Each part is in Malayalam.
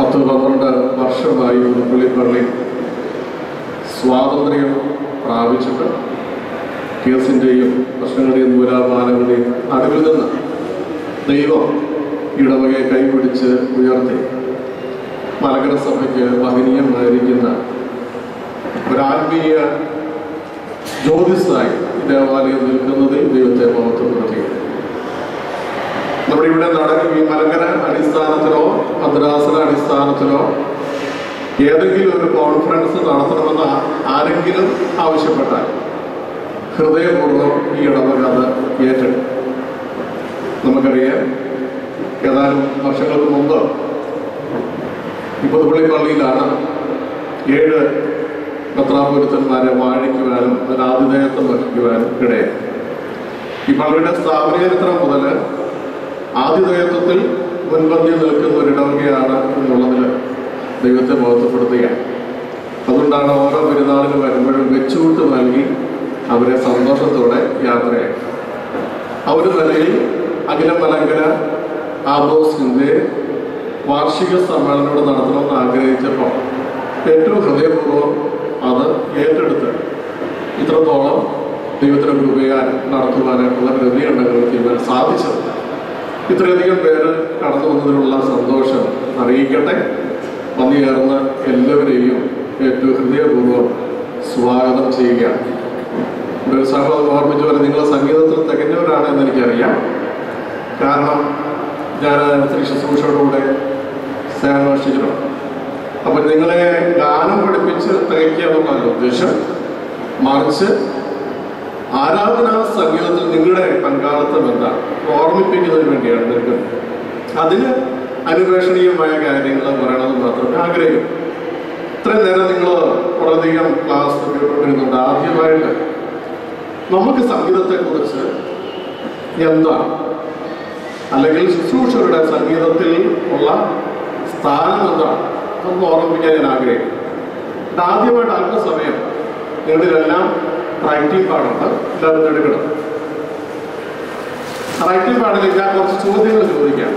10-12 വർഷമായി പുതുപ്പള്ളി സ്വാതന്ത്ര്യം പ്രാപിച്ചിട്ട് കേസിൻ്റെയും പ്രശ്നങ്ങളുടെയും നൂലാമാലകളുടെയും നടുവിൽ നിന്ന് ദൈവം ഇടവകയെ കൈപിടിച്ച് ഉയർത്തി മലങ്കര സഭയ്ക്ക് മഹനീയമായിരിക്കുന്ന ഒരാത്മീയ ജ്യോതിസായി ദേവാലയം നിൽക്കുന്നതിൽ ദൈവത്തെ മഹത്വപ്പെടുത്തി. നമ്മുടെ ഇവിടെ ഈ മലങ്കര അടിസ്ഥാനത്തിലോ മദ്രാസന അടിസ്ഥാനത്തിലോ ഏതെങ്കിലും ഒരു കോൺഫറൻസ് നടത്തണമെന്ന് ആരെങ്കിലും ആവശ്യപ്പെട്ടാൽ ഹൃദയപൂർവ്വം ഈ ഇടവക അത് ഏറ്റെടുക്കും. നമുക്കറിയാം, ഏതാനും വർഷങ്ങൾക്ക് മുമ്പ് പുതുപ്പള്ളി പള്ളിയിലാണ് 7 മെത്രാപ്പൊലീത്തന്മാരെ വാഴിക്കുവാനും അതിന് ആതിഥേയത്വം വഹിക്കുവാനും ഇടയായി. ഈ പള്ളിയുടെ സ്ഥാപന ചരിത്രം മുതൽ ആതിഥേയത്വത്തിൽ മുൻപന്തിയിൽ നിൽക്കുന്ന ഒരിടവകയാണ് എന്നുള്ളതിൽ ദൈവത്തെ ബോധപ്പെടുത്തുകയാണ്. അതുകൊണ്ടാണ് ഓരോ പെരുന്നാളിന് വരുമ്പോഴും വെച്ചുകൂട്ട് നൽകി അവരെ സന്തോഷത്തോടെ യാത്രയായി. ആ ഒരു നിലയിൽ അഖില മലങ്കര ആഘോഷത്തിൻ്റെ വാർഷിക സമ്മേളനം നടത്തണമെന്ന് ആഗ്രഹിച്ചപ്പോൾ ഏറ്റവും ഹൃദയപൂർവ്വം അത് ഏറ്റെടുത്ത് ഇത്രത്തോളം ദൈവത്തിൻ്റെ കൃപയാൽ നടത്തുവാനായിട്ടുള്ള ഹൃദയമുണ്ടെങ്കിൽ ചെയ്യാൻ സാധിച്ചത്. ഇത്രയധികം പേര് കടന്നു വന്നതിനുള്ള സന്തോഷം അറിയിക്കട്ടെ. വന്നുചേർന്ന് എല്ലാവരെയും ഏറ്റവും ഹൃദയപൂർവ്വം സ്വാഗതം ചെയ്യുകയാണ്. ഒരു സഹോദരൻ ഓർമ്മിച്ച പോലെ നിങ്ങൾ സംഗീതത്തിൽ തികഞ്ഞവരാണെന്ന് എനിക്കറിയാം. കാരണം ഞാൻ സ്ത്രീ ശുശ്രൂഷയോടുകൂടെ സേവനമനുഷ്ഠിച്ചിട്ടുണ്ട്. അപ്പം നിങ്ങളെ ഗാനം പഠിപ്പിച്ച് തികയ്ക്കുക എന്നുള്ളതല്ല ഉദ്ദേശം, മറിച്ച് ആരാധനാ സംഗീതത്തിൽ നിങ്ങളുടെ പങ്കാളിത്തം എന്താണ് ഓർമ്മിപ്പിക്കുന്നതിന് വേണ്ടിയാണ് നിൽക്കുന്നത്. അതിന് അനുപേക്ഷണീയമായ കാര്യങ്ങൾ പറയണമെന്ന് മാത്രമേ ആഗ്രഹിക്കൂ. ഇത്രയും നേരം നിങ്ങൾ വളരെയധികം ക്ലാസ് കേട്ടുകൊണ്ടിരുന്നുണ്ട്. ആദ്യമായിട്ട് നമുക്ക് സംഗീതത്തെക്കുറിച്ച് എന്താണ്, അല്ലെങ്കിൽ ശുശ്രൂഷയുടെ സംഗീതത്തിൽ ഉള്ള സ്ഥാനം എന്താണ് അതൊന്ന് ഓർമ്മിപ്പിക്കാൻ ഞാൻ ആഗ്രഹിക്കും. ആദ്യമായിട്ട് അല്പസമയം നിങ്ങളിലെല്ലാം റൈറ്റിംഗ് പാടുണ്ട്, എല്ലാവരും എടുക്കണം. റൈറ്റിംഗ് പാടിലേക്ക് ഞാൻ കുറച്ച് ചോദ്യങ്ങൾ ചോദിക്കാം.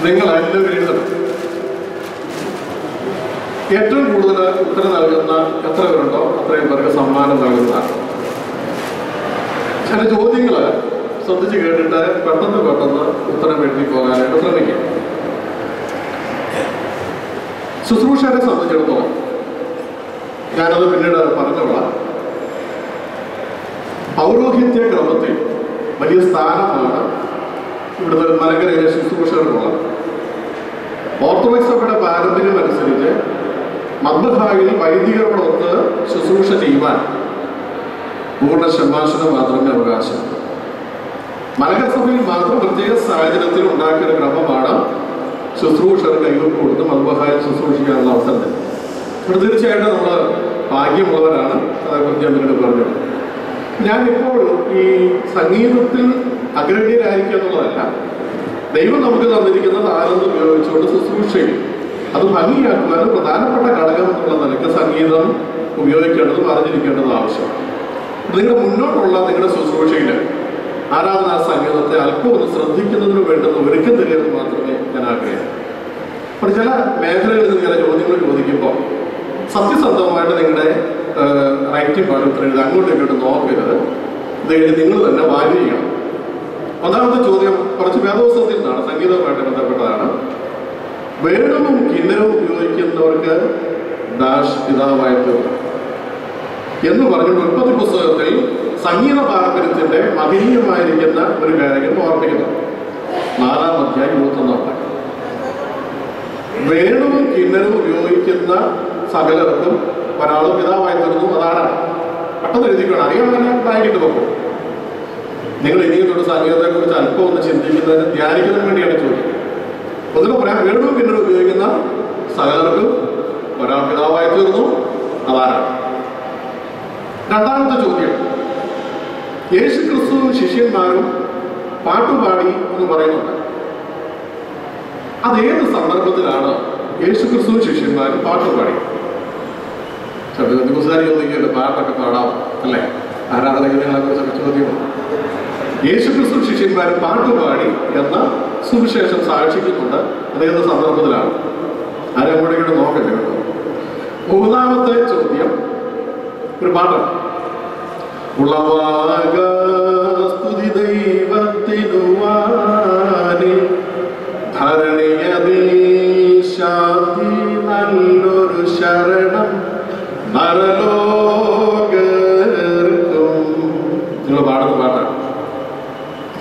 നിങ്ങൾ എല്ലാവരും എഴുതണം. ഏറ്റവും കൂടുതൽ ഉത്തരം നൽകുന്ന എത്ര പേരുണ്ടോ അത്രയും പേർക്ക് സമ്മാനം നൽകുന്നതാണ്. ചില ചോദ്യങ്ങൾ ശ്രദ്ധിച്ച് കേട്ടിട്ട് പെട്ടെന്ന് ഉത്തരം എഴുതി പോകാനായിട്ട് ശ്രമിക്കുക. ശുശ്രൂഷയെ സംബന്ധിച്ചിടത്തോളം ഞാനത് പിന്നീട് പറഞ്ഞോളാം. പൗരോഹിത്യ ക്രമത്തിൽ വലിയ സ്ഥാനമാണ് ഇവിടുത്തെ മലങ്കരയിലെ ശുശ്രൂഷകർക്കുള്ളത്. ഓർത്തഡോക്സ് സഭയുടെ പാരമ്പര്യം അനുസരിച്ച് മദ്ബഹായിൽ വൈദികരോടൊത്ത് ശുശ്രൂഷ ചെയ്യുവാൻ പൂർണ്ണ ശമ്പാശനം മാത്രമേ അവകാശമുള്ളൂ. മലങ്കര സഭയിൽ മാത്രം പ്രത്യേക സാഹചര്യത്തിൽ ഉണ്ടാക്കിയ ഒരു ക്രമമാണ് ശുശ്രൂഷകർ കൈകൊട്ട് കൊടുത്ത് മദ്ബഹായിൽ ശുശ്രൂഷിക്കാനുള്ള അവസരം തന്നെ. ഇവിടെ തീർച്ചയായിട്ടും നമ്മൾ ഭാഗ്യമുള്ളവരാണ്. അതേക്കുറിച്ച് ഞാൻ പിന്നീട് പറഞ്ഞു. ഞാനിപ്പോൾ ഈ സംഗീതത്തിൽ അഗ്രഗണ്യരായിരിക്കുക എന്നുള്ളതല്ല, ദൈവം നമുക്ക് തന്നിരിക്കുന്ന താലന്ത് ഉപയോഗിച്ചുകൊണ്ട് ശുശ്രൂഷയും അത് ഭംഗിയാക്കുവാനും പ്രധാനപ്പെട്ട ഘടകം എന്നുള്ള നിലയ്ക്ക് സംഗീതം ഉപയോഗിക്കേണ്ടതും അറിഞ്ഞിരിക്കേണ്ടതും ആവശ്യമാണ്. നിങ്ങളുടെ മുന്നോട്ടുള്ള നിങ്ങളുടെ ശുശ്രൂഷയിൽ ആരാധനാ സംഗീതത്തെ അല്പം ഒന്ന് ശ്രദ്ധിക്കുന്നതിന് വേണ്ടുന്ന ഒരുക്കം തരികയെന്ന് മാത്രമേ ഞാൻ ആഗ്രഹിക്കൂ. അപ്പോൾ ചില മേഖലകളിൽ നിന്ന് ചില ചോദ്യങ്ങൾ ചോദിക്കുമ്പോൾ സത്യസന്ധമായിട്ട് നിങ്ങളുടെ റൈറ്റിംഗ് പാടുന്നത് എഴുതി അങ്ങോട്ടും ഇങ്ങോട്ടും നോക്കരുത്. ഇത് എഴുതി നിങ്ങൾ തന്നെ വാല്യൂ ചെയ്യണം. ഒന്നാമത്തെ ചോദ്യം കുറച്ച് വേദോത്സവത്തിൽ നിന്നാണ്, സംഗീതവുമായിട്ട് ബന്ധപ്പെട്ടതാണ്. വേണവും കിന്നരവും ഉപയോഗിക്കുന്നവർക്ക് ഡാഷ് പിതാവായി തീർന്നു എന്ന് പറഞ്ഞുകൊണ്ട് ഉൽപ്പത്തി പുസ്തകത്തിൽ സംഗീത പാരമ്പര്യത്തിന്റെ മഹനീയമായിരിക്കുന്ന ഒരു കാര്യം ഓർമ്മിക്കുന്നു. 4-ാം അധ്യായം 21. വേണവും കിന്നരവും ഉപയോഗിക്കുന്ന സകലർക്കും ഒരാൾ പിതാവായി തീർന്നു. അതാണ് പെട്ടെന്ന് എഴുതിക്കണം. അറിയാൻ തന്നെ ഉണ്ടായിട്ട് പോകും. നിങ്ങൾ ഇനിയും തൊട്ട് സംഗീതത്തെക്കുറിച്ച് അല്പം ഒന്ന് ചിന്തിക്കുന്നതിന് ധ്യാനിക്കുന്നതിന് വേണ്ടിയാണ് ചോദ്യം. ഒന്നിനും പറയാം, വേണവും കിന്നരവും ഉപയോഗിക്കുന്ന സകലർക്കും ഒരാൾ പിതാവായി തീർന്നു. അതാരാണ്? രണ്ടാമത്തെ ചോദ്യം, യേശു ക്രിസ്തുവും ശിഷ്യന്മാരും പാട്ടുപാടി എന്ന് പറയുന്നുണ്ട്. അതേത് സന്ദർഭത്തിലാണ് യേശു ക്രിസ്തുവും ശിഷ്യന്മാരും പാട്ടുപാടി? ദിവസാരി ചോദിക്കുമല്ലോ, പാട്ടൊക്കെ പാടാം അല്ലേ? ആരാധനകളെ കുറിച്ചൊക്കെ ചോദ്യമാണ്. യേശു ക്രിസ്തു ശിഷ്യന്മാരും പാട്ടുപാടി എന്ന സുവിശേഷം സാക്ഷിക്കുന്നുണ്ട്. അതേത് സന്ദർഭത്തിലാണ്? ആരും അങ്ങോട്ടേക്ക് നോക്കല്ലേ കേട്ടോ. മൂന്നാമത്തെ ചോദ്യം ഒരു പാട്ടാണ്. ഉളവാക സ്തുതി ദൈവത്തിനുവാനിൽ ധരണിയതിൽ ശാന്തി നല്ലൊരു ശരണം നരലോകർക്കും. നിങ്ങൾ പാടുന്ന പാട്ടാണ്.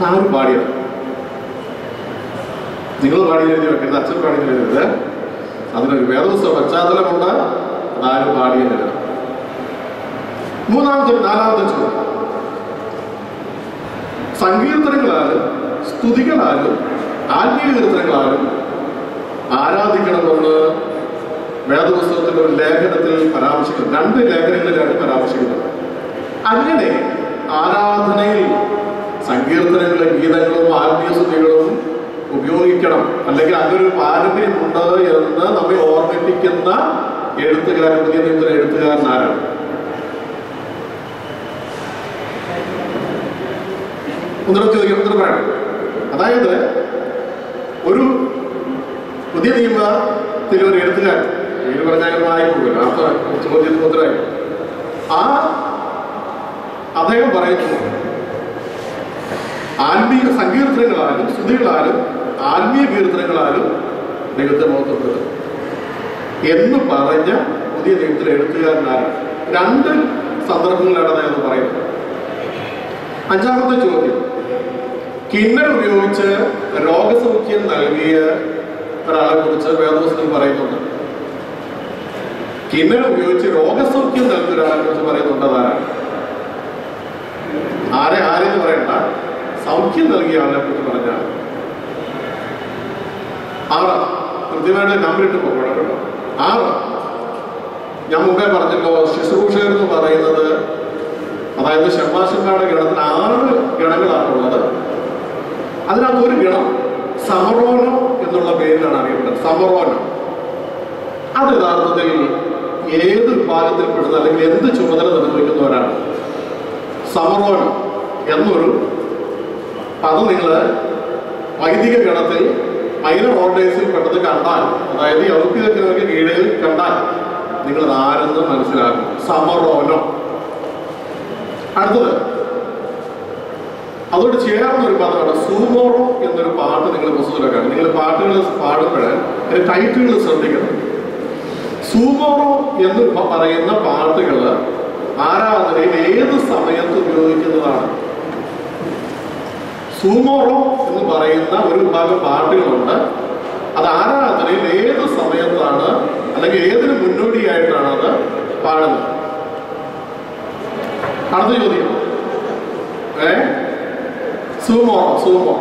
ആരും പാടിയത്? നിങ്ങൾ പാടി എഴുതി വെക്കരുത്, അച്ഛൻ പാടി എഴുതരുത്. അതിനൊരു വേദപുസ്തക പശ്ചാത്തലമുണ്ട്. അതാരും പാടിയെന്നില്ല. നാലാമത്തെ ചോദ്യം, സങ്കീർത്തനങ്ങളാലും സ്തുതികളാലും ആത്മീയ കീർത്തനങ്ങളാലും ആരാധിക്കണമെന്ന് വേദപുസ്തകത്തിന്റെ ഒരു ലേഖനത്തിൽ പരാമർശിക്കുന്നു. 2 ലേഖനങ്ങളിലാണ് പരാമർശിക്കുന്നത്. അങ്ങനെ ആരാധനയിൽ സങ്കീർത്തനങ്ങളും ഗീതങ്ങളും ആത്മീയ സ്തുതികളും ഉപയോഗിക്കണം, അല്ലെങ്കിൽ അങ്ങനൊരു പാരമ്പര്യമുണ്ട് എന്ന് നമ്മെ ഓർമ്മിപ്പിക്കുന്ന എഴുത്തുകാരൻ, പുതിയ നിയമത്തിലെ എഴുത്തുകാരൻ ആരാണ്? ഒന്നിനും ചോദിക്കും, ഒന്നിനും പറയണം. അതായത് ഒരു പുതിയ നിയമത്തിലെ ഒരു എഴുത്തുകാരൻ, പേര് പറഞ്ഞാൽ ആയിപ്പോകുമല്ലോ, അടുത്ത ചോദ്യത്തിന് ഉത്തരവായി. അദ്ദേഹം പറയുന്നു, ആത്മീയ സങ്കീർത്തനങ്ങളാലും സ്തുതികളാലും ആത്മീയ കീർത്തനങ്ങളാലും ദൈവത്തെ മഹത്വപ്പെടുത്തും എന്ന് പറഞ്ഞ പുതിയ നിയമത്തിലെ എഴുത്തുകാരനാണ്. 2 സന്ദർഭങ്ങളിലാണ് അദ്ദേഹം പറയുന്നത്. 5ാമത്തെ ചോദ്യം, കിന്നര ഉപയോഗിച്ച് രോഗസൗഖ്യം നൽകിയ ഒരാളെ കുറിച്ച് വേദപുസ്തകത്തിൽ പറയുന്നുണ്ട്. കിന്നര ഉപയോഗിച്ച് രോഗസൗഖ്യം നൽകിയ ഒരാളെ കുറിച്ച് പറയുന്നുണ്ട്. അതാണ് ആരെന്ന് പറയണ്ട, സൗഖ്യം നൽകിയ ആളെ കുറിച്ച് പറഞ്ഞാൽ 6. കൃത്യമായിട്ട് നമ്പറിട്ട് പോകണം കേട്ടോ. 6. ഞാൻ മുമ്പേ പറഞ്ഞല്ലോ, ശുശ്രൂഷകർ എന്ന് പറയുന്നത്, അതായത് ഷമ്മാശന്മാരുടെ ഗണത്തിൽ 6 ഗണങ്ങളാണുള്ളത്. അതിനകത്ത് ഒരു ഗണം സമറോനം എന്നുള്ള പേരിലാണ് അറിയപ്പെടുന്നത്. സമറോനം അത് യഥാർത്ഥത്തിൽ ഏത് വിഭാഗത്തിൽപ്പെടുന്നത്, അല്ലെങ്കിൽ എന്ത് ചുമതല നിർവഹിക്കുന്നവരാണ്? സമറോനം എന്നൊരു പദം നിങ്ങൾ വൈദിക ഗണത്തിൽ മൈനർ ഓർഡേഴ്സിൽ പെട്ടത് കണ്ടാൽ, അതായത് യൗദ്യോഗികർക്ക് കീഴിൽ കണ്ടാൽ നിങ്ങൾ ആരെന്ന് മനസ്സിലാക്കും. സമറോനം. അടുത്തത് അതോട് ചേർന്ന ഒരു പദമാണ് സൂമോറോ എന്നൊരു പാട്ട്. നിങ്ങൾ പുസ്തകത്തിലൊക്കെയാണ്, നിങ്ങൾ പാട്ടുകൾ പാടുമ്പോൾ അതിന്റെ ടൈറ്റിലുകൾ ശ്രദ്ധിക്കണം. സൂമോറോ എന്ന് പറയുന്ന പാട്ടുകൾ ആരാധനയിൽ ഏത് സമയത്ത് ഉപയോഗിക്കുന്നതാണ്? സൂമോറോ എന്ന് പറയുന്ന ഒരു വിഭാഗം പാട്ടുകളുണ്ട്. അത് ആരാധനയിൽ ഏത് സമയത്താണ്, അല്ലെങ്കിൽ ഏതിന് മുന്നോടിയായിട്ടാണ് അത് പാടുന്നത്? അടുത്ത ചോദ്യം, സൂമോറോ.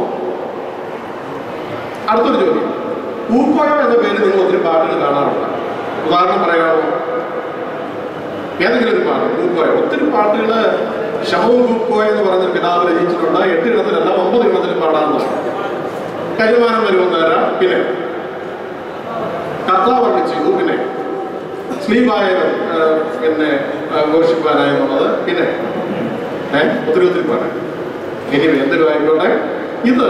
അടുത്തൊരു ചോദ്യം, പൂക്കോയോ എന്ന പേര് നിങ്ങൾ ഒത്തിരി പാട്ടുകൾ കാണാറുണ്ട്. ഉദാഹരണം പറയാമോ? ഏതെങ്കിലും ഒരു പാട്ട് പൂക്കോയോ. ഒത്തിരി പാട്ടുകൾ ഷമവും പൂക്കോയ എന്ന് പറഞ്ഞൊരു പിതാവ് രചിച്ചിട്ടുണ്ട്. 8 ഇനത്തിലല്ല 9 ഇനത്തിൽ പാടാറുണ്ട്. കരിമാനം വരുമെന്നേര, പിന്നെ കർത്താവ് ചെയ്തു, പിന്നെ സ്ലീപായ പിന്നെ ഘോഷിപ്പാനായെന്നുള്ളത്, പിന്നെ ഒത്തിരി പാട്ട്. ഇനി എന്തൊരു ആയിക്കോട്ടെ, ഇത്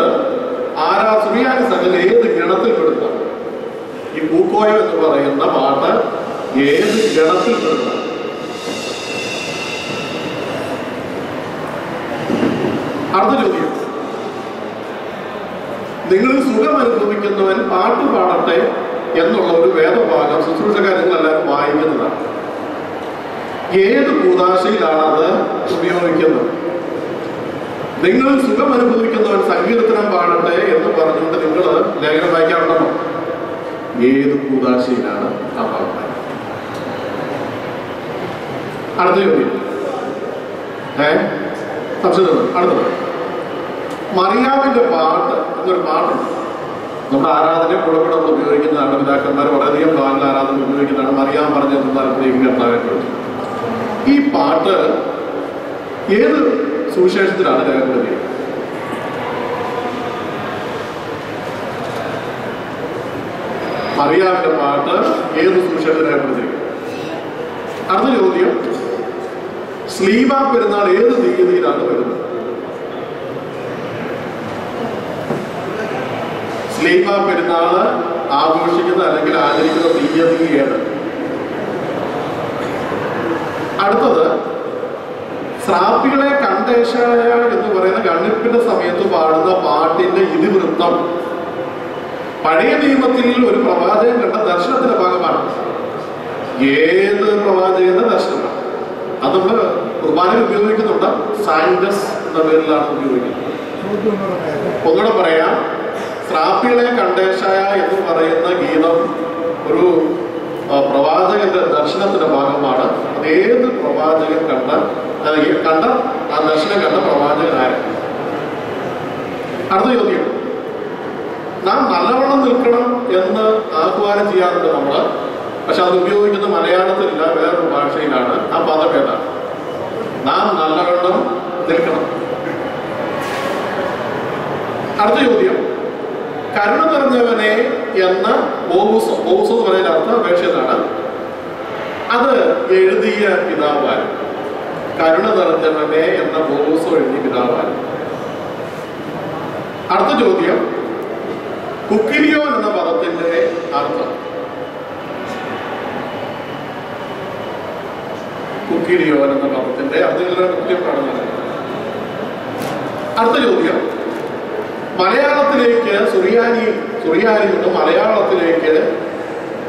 സുറിയാനി സംഘത്തിൽ ഏത് ഗണത്തിൽ പെടുന്ന? ഈ പൂക്കോയോ എന്ന് പറയുന്ന പാട്ട് ഏത് ഗണത്തിൽ പെടുന്ന? അടുത്ത ചോദ്യം, നിങ്ങൾ സുഖം അനുഭവിക്കുന്നവൻ പാട്ട് പാടട്ടെ എന്നുള്ള ഒരു വേദഭാഗം ശുശ്രൂഷക്കാർ നിങ്ങളെല്ലാവരും വായിക്കുന്നതാണ്. ഏത് കൂദാശയിലാണ് അത് ഉപയോഗിക്കുന്നത്? നിങ്ങൾ സുഖം അനുഭവിക്കുന്നവൻ സങ്കീർത്തനം പാടട്ടെ എന്ന് പറഞ്ഞുകൊണ്ട് നിങ്ങൾ ലേഖനം വായിക്കാറുണ്ടോ? ഏത് കൂദാശയിലാണ് ആ പാട്ട്? അടുത്ത ചോദ്യം, അടുത്തത് മറിയാമിന്റെ പാട്ട് എന്നൊരു പാട്ടുണ്ട്. നമ്മുടെ ആരാധന പുറപ്പെടുന്ന ഉപയോഗിക്കുന്നതാണ്. പിതാക്കന്മാർ വളരെയധികം ഗാനങ്ങൾ ആരാധന ഉപയോഗിക്കുന്നതാണ്. മറിയാം പറഞ്ഞ കർത്താവിനെ. ഈ പാട്ട് ഏത് സുവിശേഷത്തിലാണ് രേഖപ്പെടുത്തിയത്? മറിയാമിന്റെ പാട്ട് ഏത് സുവിശേഷത്തിൽ രേഖപ്പെടുത്തിയത്? അടുത്ത ചോദ്യം, സ്ലീബ പെരുന്നാൾ ഏത് തീയതിയിലാണ് വരുന്നത്? സ്ലീബ പെരുന്നാള് ആഘോഷിക്കുന്ന അല്ലെങ്കിൽ ആചരിക്കുന്ന തീയതി ഏത്? അടുത്തത് ശ്രാപ്പികളെ കണ്ടേശായ എന്ന് പറയുന്ന ഗണ്ണിപ്പിന്റെ സമയത്ത് പാടുന്ന പാട്ടിന്റെ ഇതിവൃത്തം പഴയ നിയമത്തിൽ ഒരു പ്രവാചകൻ കണ്ട ദർശനത്തിന്റെ ഭാഗമാണ്. ഏത് പ്രവാചകന്റെ ദർശനമാണ്? അത് നമ്മൾ കുർബാനയിൽ ഉപയോഗിക്കുന്നുണ്ട്. സൈൻഡസ് എന്ന പേരിലാണ് ഉപയോഗിക്കുന്നത്. ഒന്നുകൂടെ പറയാം, ശ്രാപ്പികളെ കണ്ടേശായ എന്ന് പറയുന്ന ഗീതം ഒരു പ്രവാചകന്റെ ദർശനത്തിന്റെ ഭാഗമാണ്. അത് ഏത് പ്രവാചകൻ കണ്ട ആ ദർശനം കണ്ട പ്രവാചകനായിരുന്നു? അടുത്ത ചോദ്യം, നാം നല്ലവണ്ണം നിൽക്കണം എന്ന് ആഹ്വാനം ചെയ്യാറുണ്ട് നമ്മൾ. പക്ഷെ അത് ഉപയോഗിക്കുന്ന മലയാളത്തിലില്ല, വേറൊരു ഭാഷയിലാണ്. ആ പദം ഏതാണ്? നാം നല്ലവണ്ണം നിൽക്കണം. അടുത്ത ചോദ്യം, കരുണ നിറഞ്ഞവനെ എന്ന ബോബൂസ് എന്ന് പറയുന്ന അർത്ഥം അപേക്ഷയാണ്. അത് എഴുതിയ പിതാവാൻ. കരുണ നിറഞ്ഞവനെ എന്ന ബോബൂസ് എഴുതിയ പിതാവാൻ. അടുത്ത ചോദ്യം, കുക്കിരിയോൻ എന്ന പദത്തിന്റെ അർത്ഥം? കുക്കിരിയോൻ എന്ന പദത്തിന്റെ അർത്ഥങ്ങളുടെ കൃത്യമാണെന്ന്. അടുത്ത ചോദ്യം, മലയാളത്തിലേക്ക് സുറിയാനിയിൽ നിന്ന് മലയാളത്തിലേക്ക്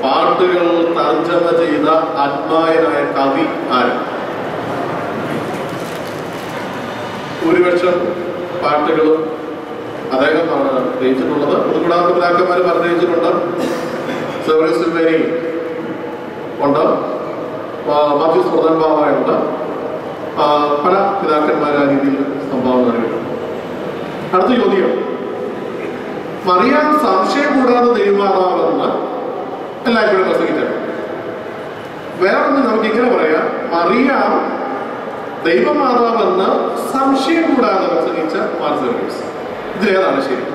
പാട്ടുകൾ തർജ്ജമ ചെയ്ത ആത്മായനായ കവി ആര്? ഭൂരിപക്ഷം പാട്ടുകളും അദ്ദേഹമാണ് രചിച്ചിട്ടുള്ളത്. പൊതുകൂടാതെ പിതാക്കന്മാർ പറഞ്ഞു രചിച്ചിട്ടുണ്ട്. സെവറിസ്മേരി ഉണ്ട്, മാത്യൂസ് പ്രധാൻ ബാബയുണ്ട്, പല പിതാക്കന്മാർ ആ രീതിയിൽ സംഭാവന നൽകിയിട്ടുണ്ട്. അടുത്ത ചോദ്യം, മറിയാം സംശയം കൂടാതെ ദൈവമാതാവെന്ന് എല്ലായ്പ്പോഴും പ്രസംഗിച്ചത്. വേറൊന്ന് നമുക്ക് ഇങ്ങനെ പറയാം, മറിയാം ദൈവമാതാവെന്ന് സംശയം കൂടാതെ പ്രസംഗിച്ച മാർസലീസ്. ഇതിലേതാണ് ശരി?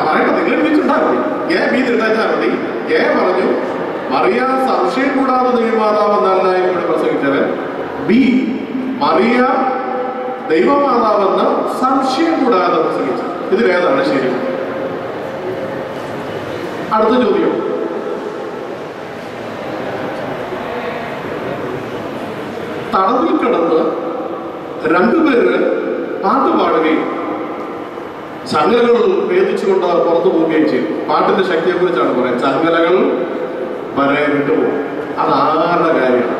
പറയട്ടെ, നിങ്ങൾ വിളിച്ചുണ്ടാകും. ബി തിരുത്താച്ചാൽ മതി. പറഞ്ഞു മറിയാം സംശയം കൂടാതെ ദൈവമാതാവെന്നല്ല ഇവിടെ പ്രസംഗിച്ചവൻ. ബി മറിയാം ദൈവമാതാവെന്ന് സംശയം കൂടാതെ പ്രസംഗിച്ചത്. ഇതിലേതാണ് ശരി? അടുത്ത ചോദ്യം, തടവിൽ കിടന്ന് രണ്ടുപേര് പാട്ട് പാടുകയും ചങ്ങലകൾ ഭേദിച്ചുകൊണ്ട് പുറത്തു പോവുകയും ചെയ്തു. പാട്ടിന്റെ ശക്തിയെ കുറിച്ചാണ് പറയുന്നത്. ചങ്ങലകൾ വരെ വിട്ടുപോകും. അത് ആരുടെ കാര്യമാണ്?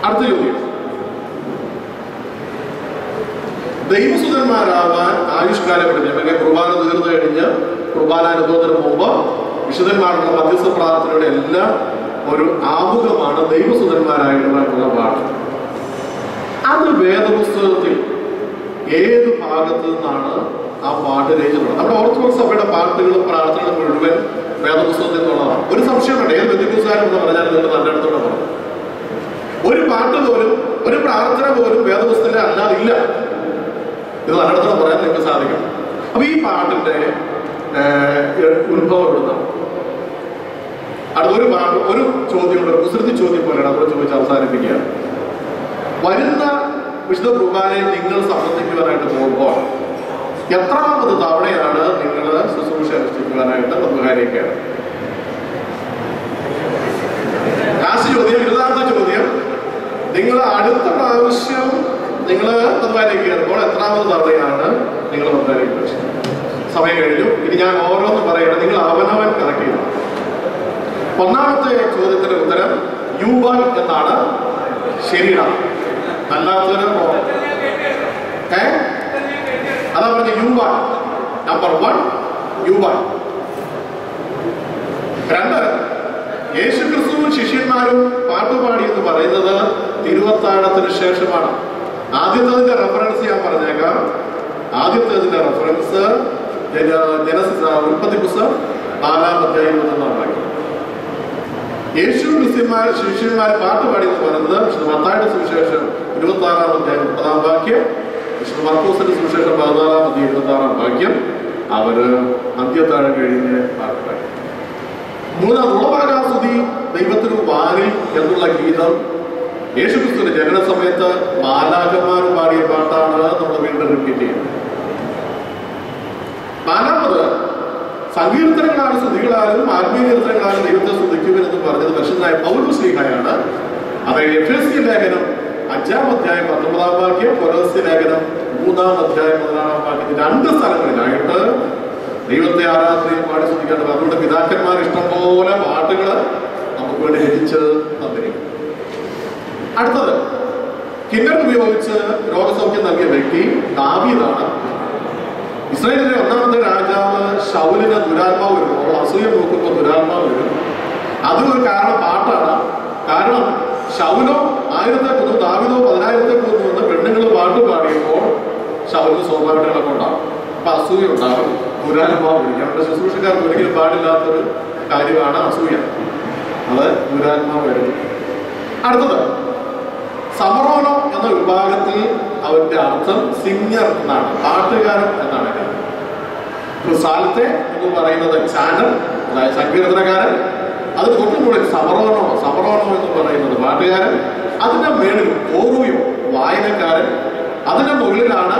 അടുത്ത ചോദ്യം, ദൈവസുതന്മാരാവാൻ ആയുഷ്കാലം കഴിഞ്ഞ് അല്ലെങ്കിൽ കുർബാന തീർന്നു കഴിഞ്ഞ് കുർബാനാനുഭവത്തിന് മുമ്പ് വിശുദ്ധന്മാരുടെ മധ്യസ്ഥ പ്രാർത്ഥനയുടെ എല്ലാം ഒരു ആമുഖമാണ് ദൈവസുതന്മാരായിട്ടുള്ള പാട്ട്. അത് വേദപുസ്തകത്തിൽ ഏത് ഭാഗത്തു നിന്നാണ് ആ പാട്ട് രചിച്ചിട്ടുള്ളത്? നമ്മുടെ ഓർത്തഡോക്സ് സഭയുടെ പാട്ടുകളും പ്രാർത്ഥനകളും മുഴുവൻ വേദപുസ്തകത്തിൽ നിന്നുള്ളതാണ്. ഒരു സംശയമുണ്ട്, ഏത് വ്യക്തിപുസ്തകം എന്ന് പറഞ്ഞാൽ നിങ്ങൾ നല്ല അടുത്തോടെ പറഞ്ഞു. ഒരു പാട്ട് പോലും ഒരു പ്രാർത്ഥന പോലും വേദപുസ്തകത്തിൽ അല്ലാതില്ല. ഇത് നല്ല അടുത്തോടെ പറയാൻ നിങ്ങൾക്ക് സാധിക്കും. അപ്പൊ ഈ പാട്ടിന്റെ ഉത്ഭവം എവിടുന്നാണ്? അടുത്തൊരു പാട്ട്, ഒരു ചോദ്യമുണ്ട്, കുസൃതി ചോദ്യം പോലെയാണ്. അതോടെ ചോദിച്ച് അവസാനിപ്പിക്കുകയാണ്. വരുന്ന വിശുദ്ധ കുർബാനയിൽ നിങ്ങൾ സംബന്ധിക്കുവാനായിട്ട് പോകുമ്പോൾ എത്രാമത് തവണയാണ് നിങ്ങൾ ശുശ്രൂഷ അനുഷ്ഠിക്കുവാനായിട്ട് ഉപകാരിക്കുകയാണ്? ലാസ്റ്റ് ചോദ്യം, ഇരുപതാമത്തെ ചോദ്യം, നിങ്ങൾ അടുത്ത പ്രാവശ്യം നിങ്ങൾ ഉപകാരിക്കുകയാകുമ്പോൾ എത്രാമത് തവണയാണ് നിങ്ങൾ ഉപകാരിക്കുന്നത്? സമയം കഴിഞ്ഞു. ഇനി ഞാൻ ഓരോന്ന് പറയണം, നിങ്ങൾ അവനവൻ കറക്റ്റ് ചെയ്യണം. ഒന്നാമത്തെ ചോദ്യത്തിന്റെ ഉത്തരം യൂബാൽ എന്നാണ്. ശരിയാണ്. അല്ലാത്തവര് അതാ പറഞ്ഞ യൂബാൽ. നമ്പർ 1 യൂബാൽ. 2, യേശുക്രിസ്തുവും ശിഷ്യന്മാരും പാട്ടുപാടി എന്ന് പറയുന്നത് തിരുവത്താഴത്തിന് ശേഷമാണ്. ആദ്യത്തേതിന്റെ റെഫറൻസ് ഞാൻ പറഞ്ഞേക്കാം. ആദ്യത്തേതിന്റെ റെഫറൻസ് ഉൽപ്പത്തി പുസ്തകം 4:21 യേശു ശിഷ്യന്മാർ പാട്ടുപാടി എന്ന് പറയുന്നത് വിശുദ്ധ മത്തായിയുടെ സുവിശേഷം 26:30 വിശുദ്ധ മർക്കോസിന്റെ സുവിശേഷം 16:26 അവര് അന്ത്യത്താഴം കഴിഞ്ഞ് പാട്ടുപാടി. 3 ഉളവാകാസ്തുതി ദൈവത്തിനു വാനിൽ എന്നുള്ള ഗീതം യേശുക്രിസ്തുവിന്റെ ജനന സമയത്ത് മാലാഖമാർ പാടിയ പാട്ടാണ് നമ്മൾ വീണ്ടും റിപ്പീറ്റ് ചെയ്യുന്നത്. നാലാമത് സങ്കീർത്തനങ്ങളാലും സ്തുതികളാലും ആത്മീയ കീർത്തനങ്ങളാലും ദൈവത്തെ സ്തുതിക്കുമെന്ന് പറഞ്ഞത് പരിശുദ്ധനായ പൗലോസ്ലീഹായാണ്. അത് എഫേസ്യ ലേഖനം 5-ാം അധ്യായം 19-ാം വാക്യം, കൊലോസ്യ ലേഖനം 3-ാം അധ്യായം 11-ാം വാക്യത്തിൽ 2 സ്ഥലങ്ങളിലായിട്ട് ദൈവത്തെ ആരാധനയും പാടി സ്തുതിക്കേണ്ടത്. അതുകൊണ്ട് പിതാക്കന്മാർ ഇഷ്ടംപോലെ പാട്ടുകൾ നമുക്ക് വേണ്ടി രചിച്ച് തന്നിരിക്കും. അടുത്തത് കിന്നർ ഉപയോഗിച്ച് രോഗസൗഖ്യം നൽകിയ വ്യക്തി ദാവീദാണ്. ഇസ്രായേലിലെ 1-ാമത്തെ രാജാവ് ശൗലിന് ദുരാത്മാവ് വരും. അപ്പോൾ അസൂയ നോക്കുമ്പോൾ ദുരാത്മാവ് വരും. അതും ഒരു കാരണം പാട്ടാണ്. കാരണം ശൗലോ 1000-ത്തെ കൊന്നു, ദാവീദോ 10,000-ത്തെ കൊന്നു എന്ന് പെണ്ണുങ്ങൾ പാട്ട് പാടിയപ്പോൾ ശൗലിന് സ്വാഭാവികങ്ങളൊക്കെ ഉണ്ടാകും. അപ്പൊ അസൂയ ഉണ്ടാകും, ദുരാത്മാവ് വരും. അവരുടെ ശുശ്രൂഷക്കാർക്ക് ഒരിക്കലും പാടില്ലാത്തൊരു കാര്യമാണ് അസൂയ. അത് ദുരാത്മാവ് വരുന്നു. അടുത്തത് സമറോനോ എന്ന വിഭാഗത്തിൽ അവരുടെ അർത്ഥം സിംഗർ എന്നാണ്, പാട്ടുകാരൻ എന്നാണ്. സാലത്തെ എന്ന് പറയുന്നത് ചാനൽ, അതായത് സങ്കീർത്തനക്കാരൻ. അതിന് തൊട്ടുമുകളിൽ സമറോനോ എന്ന് പറയുന്നത് പാട്ടുകാരൻ. അതിന്റെ മേളിൽ ഓറുയോ വായനക്കാരൻ. അതിന്റെ മുകളിലാണ്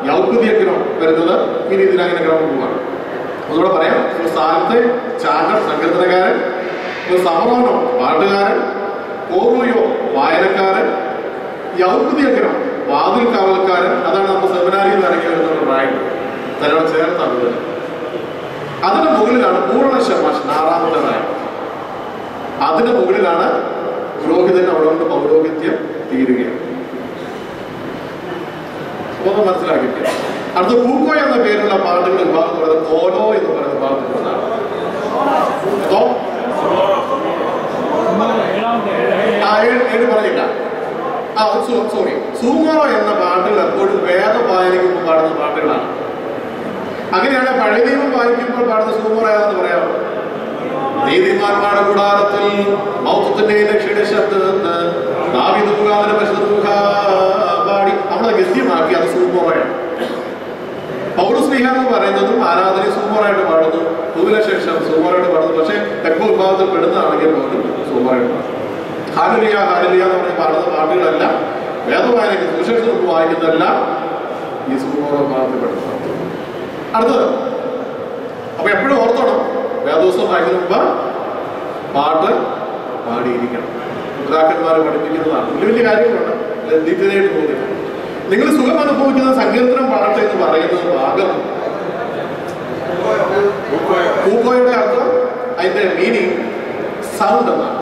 യൗകുതിയഗ്രഹം വരുന്നത്. ഈ രീതിയിൽ അങ്ങനെ ക്രമം പോവാണ്. അതുകൂടെ പറയാം. സാലത്തെ ചാനൽ സങ്കീർത്തനക്കാരൻ, സമറോനോ പാട്ടുകാരൻ, ഓറുയോ വായനക്കാരൻ, യൗകുതിയഗ്രഹം വാതിൽ കാവൽക്കാരൻ. അതാണ് നമ്മൾ സെമിനാരിയിൽ നിന്ന് ഇറങ്ങി വരുന്ന പ്രായം തന്നോട് ചേർത്താണ്. അതിന്റെ മുകളിലാണ് പൂർണ്ണ ശമാശ് 6-ാമത്തെ റായം. അതിന്റെ മുകളിലാണ് പുരോഹിതൻ. അവിടെ കൊണ്ട് പൗരോഹിത്യം തീരുകയാണ്. അപ്പൊ മനസ്സിലാക്കിയിട്ട് അടുത്ത പൂക്കോ എന്ന പേരുള്ള പാട്ടുകൾ വിഭാഗം പറയുന്നത് കോലോ എന്ന് പറയുന്ന പാട്ടുകളാണ്. ഏഴ് പറഞ്ഞില്ല. സോറി, സൂമോറോ എന്ന പാട്ടുകൾ എപ്പോഴും വേദം വായനയ്ക്കുമ്പോൾ പാടുന്ന പാട്ടുകളാണ്. അങ്ങനെയാണ് പഴയ നിയമം വായിക്കുമ്പോൾ പാടുന്ന സൂമോറോ ഏതാന്ന് പറയാമോ? നീതിമാന്മാരുടെ കൂടാരത്തിൽ മൗത്തത്തിന്റെ രക്ഷയുടെ ശബ്ദത്ത് ദാവീദ് മുഖാന്തരം പാടി നമ്മളെ ഗദ്യമാക്കി. അത് സൂമോറയാണ്. പൗലോസ്ലീഹ എന്ന് പറയുന്നതും ആരാധനയെ സൂമോറായിട്ട് പാടുന്നു. ശേഷം സൂമോറായിട്ട് പാടുന്നു. പക്ഷെ തെക്കോ വിഭാഗത്തിൽ പെടുന്നതാണെങ്കിൽ പോലും സൂമോറായിട്ട് പാടുന്നു. ഹാലലിയ ഹാലലിയ എന്ന് പറഞ്ഞ് പാടുന്ന പാട്ടുകളെല്ലാം വേദവായനയ്ക്ക് സുവിശേഷം വായിക്കുന്നതെല്ലാം ഈ സൂമോറോ വിഭാഗത്തിൽപ്പെടുന്നു. അടുത്തത് അപ്പൊ എപ്പോഴും ഓർത്തോണം, വേദോത്സവം വായിക്കുന്ന മുമ്പ് പാട്ട് പാടിയിരിക്കണം. പിതാക്കന്മാർ പഠിപ്പിക്കുന്നതാണ്. വലിയ വലിയ കാര്യങ്ങളുണ്ട്, ഡീറ്റെയിലായിട്ട് പോകുന്നില്ല. നിങ്ങൾ സുഖം അനുഭവിക്കുന്ന സങ്കീർത്തനം പാടട്ടെ എന്ന് പറയുന്ന ഭാഗം പൂക്കോയുടെ അർത്ഥം, അതിന്റെ മീനിങ് സൗണ്ട് എന്നാണ്.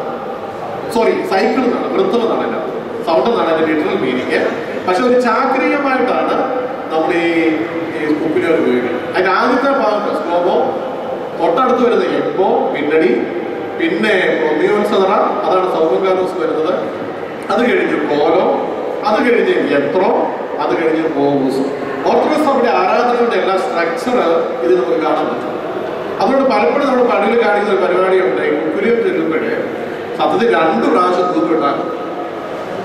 സോറി, സൈക്കിൾ എന്നാണ്, വൃത്തം എന്നാണ് എൻ്റെ അർത്ഥം. സൗണ്ട് എന്നാണ് അതിന്റെ ലിറ്ററൽ മീനിങ്. പക്ഷെ ഒരു ചാക്രിയമായിട്ടാണ് നമ്മൾ ഈ കുപ്പിനെ ഉപയോഗിക്കുന്നത്. അതിന്റെ ആദ്യത്തെ ഭാഗം സ്കോമോ, തൊട്ടടുത്ത് വരുന്ന എംബോ പിന്നടി, പിന്നെ പ്രൊമിയോത്സവ, അതാണ് സൗമകാലോസ് വരുന്നത്. അത് കഴിഞ്ഞ് കോലോ, അത് കഴിഞ്ഞ് യന്ത്രോ, അത് കഴിഞ്ഞ് ബോബൂസ്. ഓർത്തഡോക്സ് സഭയുടെ ആരാധനകളുടെ എല്ലാ സ്ട്രക്ചർ ഇത് നമുക്ക് കാണാൻ പറ്റും. അതുകൊണ്ട് പലപ്പോഴും നമ്മുടെ പള്ളിയിൽ കാണിക്കുന്ന ഒരു പരിപാടിയുണ്ട്. ഈ കുക്കുലിയം ചെല്ലുമ്പോഴേ സത്യത്തിൽ 2 പ്രാവശ്യം തൂക്കിട്ടാകും.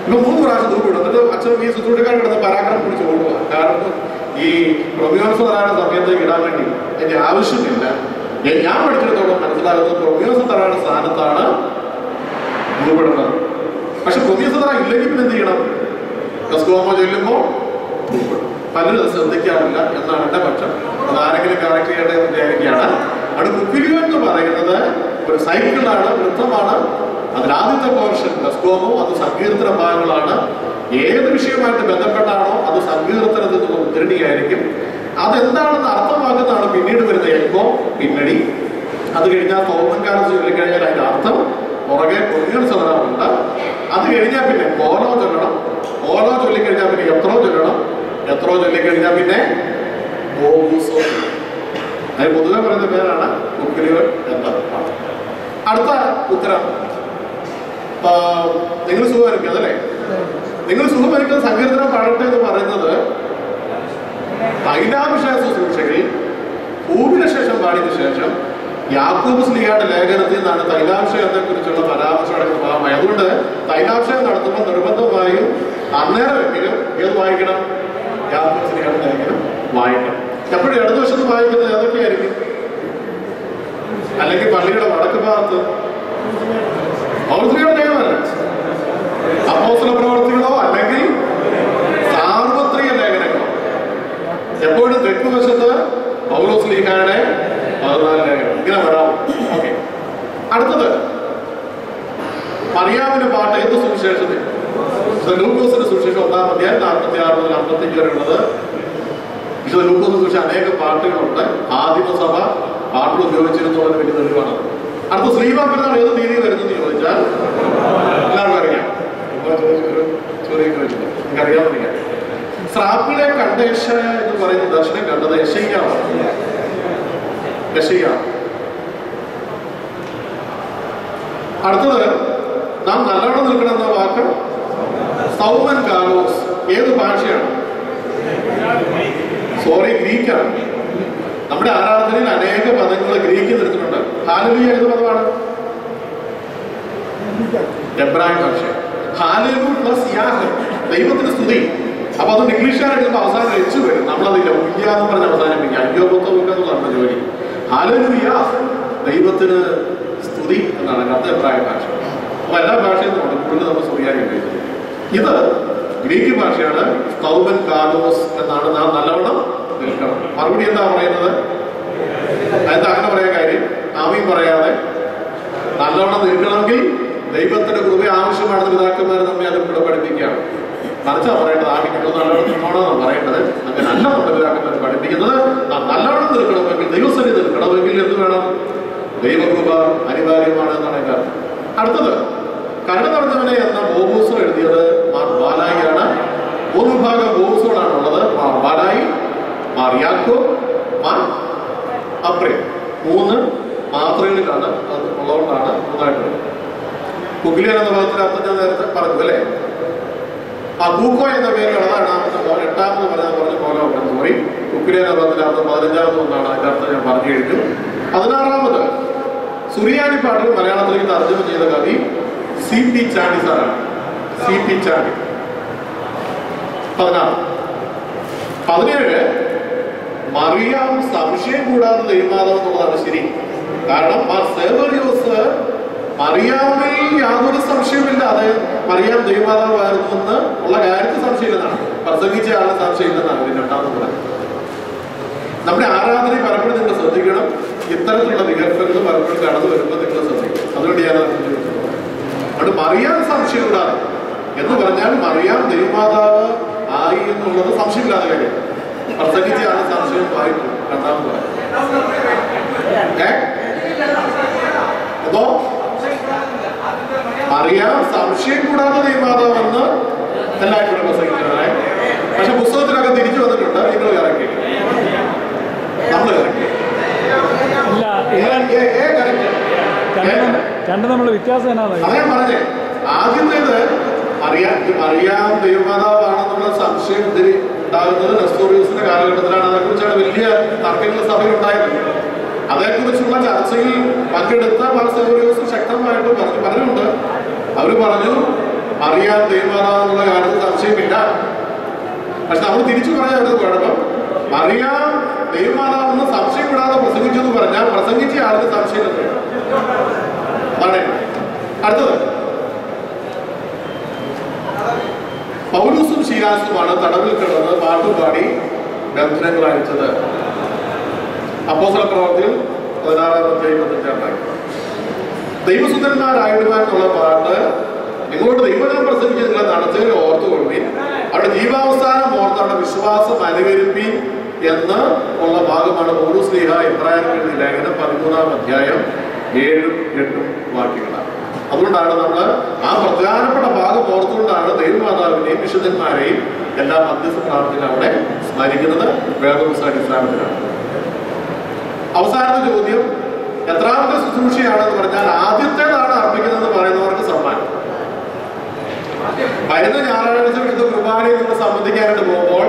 ഇപ്പൊ 3 പ്രാവശ്യം തൂക്കിടും. എന്നിട്ട് അച്ഛൻ ഈ ശുശ്രൂഷക്കാർ കിടന്ന് പരാക്രമം പിടിച്ച് ഓടുക. കാരണം ഈ പ്രൊമിയോത്സവ സമയത്തേക്ക് ഇടാൻ വേണ്ടി അതിന്റെ ആവശ്യമില്ല. ഞാൻ പഠിച്ചിടത്തോളം മനസ്സിലാകുന്നത് പ്രൊമിയോത്സവ സ്ഥാനത്താണ് രൂപപ്പെടുന്നത്. പക്ഷെ പ്രൊമിയോത്സവ ഇല്ലെങ്കിൽ പിന്നെ എന്ത് ചെയ്യണം? ഗസ്കോമോ ചൊല്ലുമ്പോൾ പലരും അത് ശ്രദ്ധിക്കാറില്ല എന്നാണ് എന്റെ പക്ഷം. അത് ആരെങ്കിലും കറക്റ്റ് ചെയ്യട്ടെ എന്ന് വിചാരിക്കുകയാണ്. അവിടെ കുക്കുലിയോ എന്ന് പറയുന്നത് ഒരു സൈക്കിളാണ്, വൃത്തമാണ്. അതിലാദ്യത്തെ പോർഷൻ ഗസ്കോമോ, അത് സങ്കീർത്തന ഭാഗങ്ങളാണ്. ഏത് വിഷയവുമായിട്ട് ബന്ധപ്പെട്ടാണോ അത് സങ്കീർത്തനത്തിൽ നിന്ന് ഉദ്ധരണിയായിരിക്കും. അതെന്താണെന്ന് അർത്ഥമാക്കുന്നതാണ് പിന്നീട് വരുന്ന എൽബോ, പിന്നടി. അത് കഴിഞ്ഞാൽ സൗമൻകാലം ചൊല്ലിക്കഴിഞ്ഞാൽ അതിന്റെ അർത്ഥം പുറകെ പ്രൊമിയോത്സവമുണ്ട്. അത് കഴിഞ്ഞാൽ പിന്നെ കോലോ ചൊല്ലണം. കോലോ ചൊല്ലിക്കഴിഞ്ഞാൽ പിന്നെ എത്രോ ചൊല്ലണം. എത്രോ ചൊല്ലിക്കഴിഞ്ഞാൽ പിന്നെ ബോബൂസോ. അത് പൊതുവെ പറയുന്ന പേരാണ് കുക്കുലിയോ എന്ന പാട്ട്. അടുത്ത ഉത്തരം, നിങ്ങൾ സുഖമായിരിക്കും അതല്ലേ? നിങ്ങൾ സുഖമായിരിക്കുന്ന സങ്കീർത്തനം പാടട്ടെ എന്ന് പറയുന്നത് തൈലാഭിഷേക ശുശ്രൂഷകളിൽ ഭൂമിയുടെ ശേഷം പാടിയതിനു ശേഷം യാക്കോബ് ശ്ലീഹയുടെ ലേഖനത്തിൽ നിന്നാണ് തൈലാഭിഷേകത്തെ കുറിച്ചുള്ള പരാമർശം അടങ്ങുന്ന ഭാഗമായി. അതുകൊണ്ട് തൈലാഭിഷേകം നടത്തുമ്പോൾ നിർബന്ധമായും അന്നേരമെങ്കിലും ഏത് വായിക്കണം? യാക്കോബ് ശ്ലീഹയുടെ ലേഖനം വായിക്കണം. എപ്പോഴും ഇടതുവശത്ത് വായിക്കുന്നത് ഏതൊക്കെയായിരിക്കും? അല്ലെങ്കിൽ പള്ളിയുടെ വടക്ക് ഭാഗത്ത് പൗലോസ്ലീഹയുടെ ലേഖനമല്ല, അപ്പോസ്തല പ്രവർത്തികളോ അല്ലെങ്കിൽ സാർവത്രിക ലേഖനങ്ങളോ? എപ്പോഴും തെക്കുവശത്ത് പൗലോസ് ലീഗയുടെ 14 ലേഖനം ഇങ്ങനെ വരാം. ഓക്കെ, അടുത്തത് മറിയാമിന്റെ പാട്ട് എന്ത് സുവിശേഷത്തിൽ? ലൂക്കോസിന്റെ സുവിശേഷം 1-ാം അധ്യായം 46 മുതൽ 55 വരെ ഉള്ളത്. ലൂക്കോസിനെ കുറിച്ച് അനേക പാട്ടുകളുണ്ട്. ആദിമസഭ പാട്ടുകൾ ഉപയോഗിച്ചിരുന്നതിന് വലിയ തെളിവാണ്. അടുത്ത ശ്രീവാക്കനാണ് ഏത് തീയതി വരുന്നതെന്ന് ചോദിച്ചാൽ എല്ലാവർക്കും അറിയാം. ചോദ്യം വെച്ചിട്ട് എനിക്കറിയാവുന്ന സ്രാപ്പിലെ കണ്ട യെശയ്യാ എന്ന് പറയുന്ന ദർശനം കണ്ടത് യെശയ്യാവാണ്. അടുത്തത് നാം നല്ലോണം നിൽക്കണം എന്ന വാക്ക് സൗമൻ കാലോസ്. ഏത് ഭാഷയാണ്? ഗ്രീക്കാണ്. നമ്മുടെ ആരാധനയിൽ അനേക പദങ്ങൾ ഗ്രീക്കിൽ എടുത്തിട്ടുണ്ട്. ഹാലലൂയ ഏത് പദമാണ്? എബ്രായ ഭാഷ. ഹാലലൂ പ്ലസ് യാഹ്, ദൈവത്തിന് സ്തുതി. അപ്പൊ അത് ഇംഗ്ലീഷുകാരെടുക്കുമ്പോൾ അവസാനം എച്ച് വരും. നമ്മളതില്ല ഉയ്യ എന്ന് പറഞ്ഞ് അവസാനിപ്പിക്കുക. അയ്യോ പൊത്തുള്ള ജോലി. ഹാലലൂയ, ദൈവത്തിന് സ്തുതി എന്നാണ് കത്ത് എബ്രായ ഭാഷ. അപ്പൊ എല്ലാ ഭാഷയും കൂടുതൽ നമ്മൾ സ്തുതിയായി ഉപയോഗിക്കുന്നത്. ഇത് ഗ്രീക്ക് ഭാഷയാണ്. സൗമൻ കാലോസ് എന്നാണ്. നാം നല്ലവണ്ണം നിൽക്കണം. മറുപടി എന്താ പറയുന്നത്? എന്താ അങ്ങനെ പറയാൻ കാര്യം? ആമീൻ പറയാതെ നല്ലവണ്ണം നിൽക്കണമെങ്കിൽ ദൈവത്തിന്റെ കൃപ ആവശ്യമാണെന്ന് പിതാക്കന്മാർ നമ്മെ അതും കൂടെ പഠിപ്പിക്കുകയാണ്. മറിച്ചാ പറയേണ്ടത് ആമീൻ നല്ലവണ്ണം നിൽക്കണമെന്നാണ് പറയേണ്ടത്. അങ്ങനെ അല്ല നമ്മുടെ പിതാക്കന്മാർ പഠിപ്പിക്കുന്നത്. നല്ലവണ്ണം നിൽക്കണമെങ്കിൽ, ദൈവസന്നിധി നിൽക്കണമെങ്കിൽ എന്ത് വേണം? ദൈവകൃപ അനിവാര്യമാണ് എന്നാണ് എൻ്റെ അർത്ഥം. അടുത്തത് കരട് നിറഞ്ഞവനെ എന്ന ബോബൂസോ എഴുതിയത് മാർ ബാലായിയാണ്. 3 വിഭാഗം ബോബൂസുകളാണ് ഉള്ളത്. മാർ ബാലായി, മാർ യാക്കോ, മാർ അപ്രേ. 3 മാത്രകളിലാണ് അത് ഉള്ളതുകൊണ്ടാണ് 3ആയിട്ടുള്ളത്. കുക്കിലിയൻ എന്ന പദത്തിന്റെ അർത്ഥം ഞാൻ നേരത്തെ പറഞ്ഞു അല്ലേ? ആ കൂക്കോ എന്ന പേര് അതാണ് 8ാമത് പറഞ്ഞ പോലെ പോയി. കുക്കിലിയൻ എന്ന പദത്തിന്റെ അർത്ഥം 15ാമത് ഒന്നാണ്. അതിന്റെ അർത്ഥം ഞാൻ പറഞ്ഞു കഴിഞ്ഞു. 16ാമത് സുറിയാനി പാട്ടുകൾ മലയാളത്തിലേക്ക് തർജ്ജമ ചെയ്ത കവി C.P. ചാണ്ടി സാറാണ്. C.P. ചാണ്ടി. 16. 17 മറിയാം സംശയം കൂടാതെ ദൈവമാതാവ് എന്നുള്ളതാണ് ശരി. കാരണം സെവറിയോസ് മറിയാമിൽ യാതൊരു സംശയമില്ലാതെ മറിയാം ദൈവമാതാവായിരുന്നു എന്ന് ഉള്ള കാര്യത്തിൽ സംശയമില്ലെന്നാണ്. പ്രസംഗിച്ച ആളുടെ സംശയമില്ലെന്നാണ് ഇതിന് 2ാമത് പറയുന്നത്. നമ്മുടെ ആരാധന പലപ്പോഴും നിങ്ങൾ ശ്രദ്ധിക്കണം. ഇത്തരത്തിലുള്ള വികല്പങ്ങൾ പലപ്പോഴും കടന്നു വരുമ്പോൾ നിങ്ങൾ ശ്രദ്ധിക്കണം. അതുകൊണ്ട് ഞാൻ അവിടെ മറിയാം സംശയമില്ലാതെ എന്ന് പറഞ്ഞാൽ മറിയാം ദൈവമാതാവ് ആയി എന്നുള്ളത് സംശയമില്ലാതെ കാര്യം. പ്രസംഗിച്ചാണ് സംശയം വായിക്കും. 2ാമത് പറയാം. എന്തോ അറിയാം സംശയം കൂടാതെ ദൈവമാതാവെന്ന് എല്ലാവരും പ്രസംഗിക്കുന്നത്. പക്ഷെ പുസ്തകത്തിലൊക്കെ തിരിച്ചു വന്നിട്ടുണ്ട്. നിങ്ങൾ ഇറക്കി നമ്മൾ നമ്മൾ വ്യത്യാസം ഞാൻ പറഞ്ഞേ. ആദ്യത്തേത് അറിയാം ദൈവമാതാവാണെന്നുള്ള സംശയം ഇതിന് ഉണ്ടാകുന്നത് നെസ്റ്റോറിയസിന്റെ കാലഘട്ടത്തിലാണ്. അതേക്കുറിച്ചാണ് വലിയ തർക്കങ്ങൾ സഭയിൽ ഉണ്ടായത്. അതേക്കുറിച്ചുള്ള ചർച്ചയിൽ പങ്കെടുത്ത നെസ്റ്റോറിയസ് ശക്തമായിട്ട് പറഞ്ഞുകൊണ്ട് അവർ പറഞ്ഞു അറിയാം ദൈവമാതാവെന്നുള്ള കാര്യത്തിൽ സംശയമില്ല. പക്ഷെ നമ്മൾ തിരിച്ചു പറയാൻ കുഴപ്പം അറിയാം ദൈവമാതാവെന്ന് സംശയം കൂടാതെ പ്രസംഗിച്ചെന്ന് പറഞ്ഞാൽ പ്രസംഗിച്ച ആൾക്ക് സംശയമില്ല. അടുത്തത് പൗലോസും ശീലാസുമാണ് തടവിൽ കിടന്ന് പാട്ടുപാടി ബന്ധനങ്ങൾ അയച്ചത്. അപ്പോസ്തല പ്രവർത്തിയിൽ 16-25 ദൈവസുതന്മാരായിടുവാൻ എന്നുള്ള പാട്ട് നിങ്ങളോട് ദൈവജനം പ്രസംഗിച്ച് നിങ്ങളെ നടത്തുകയിൽ ഓർത്തുകൊള്ളുവിൻ, അവിടെ ജീവാവസാനം ഓർത്ത് അവിടെ വിശ്വാസം അനുകരിപ്പിൻ എന്ന് ഉള്ള ഭാഗമാണ് പൗലോസ് ശ്ലീഹ എബ്രായർക്ക് എഴുതിയ ലേഖനം 13-ാം അധ്യായം 7-8 വാക്യങ്ങളാണ്. അതുകൊണ്ടാണ് നമ്മൾ ആ പ്രധാനപ്പെട്ട ഭാഗം ഓർത്തുകൊണ്ടാണ് ദൈവമാതാവിനെയും വിശുദ്ധന്മാരെയും എല്ലാ മധ്യസ്ഥ പ്രാർത്ഥന അവിടെ സ്മരിക്കുന്നത്. വേദപുസ്തകാടിസ്ഥാനത്തിലാണ്. അവസാനത്തെ ചോദ്യം എത്രാമത്തെ ശുശ്രൂഷയാണെന്ന് പറഞ്ഞാൽ ആദ്യത്തേതാണ് അർപ്പിക്കുന്നതെന്ന് പറയുന്നവർക്ക് സമ്മാനം. വരുന്ന ഞായറാഴ്ച എടുത്ത കുർബാനയിൽ നിന്ന് സംബന്ധിക്കാനായിട്ട് പോകുമ്പോൾ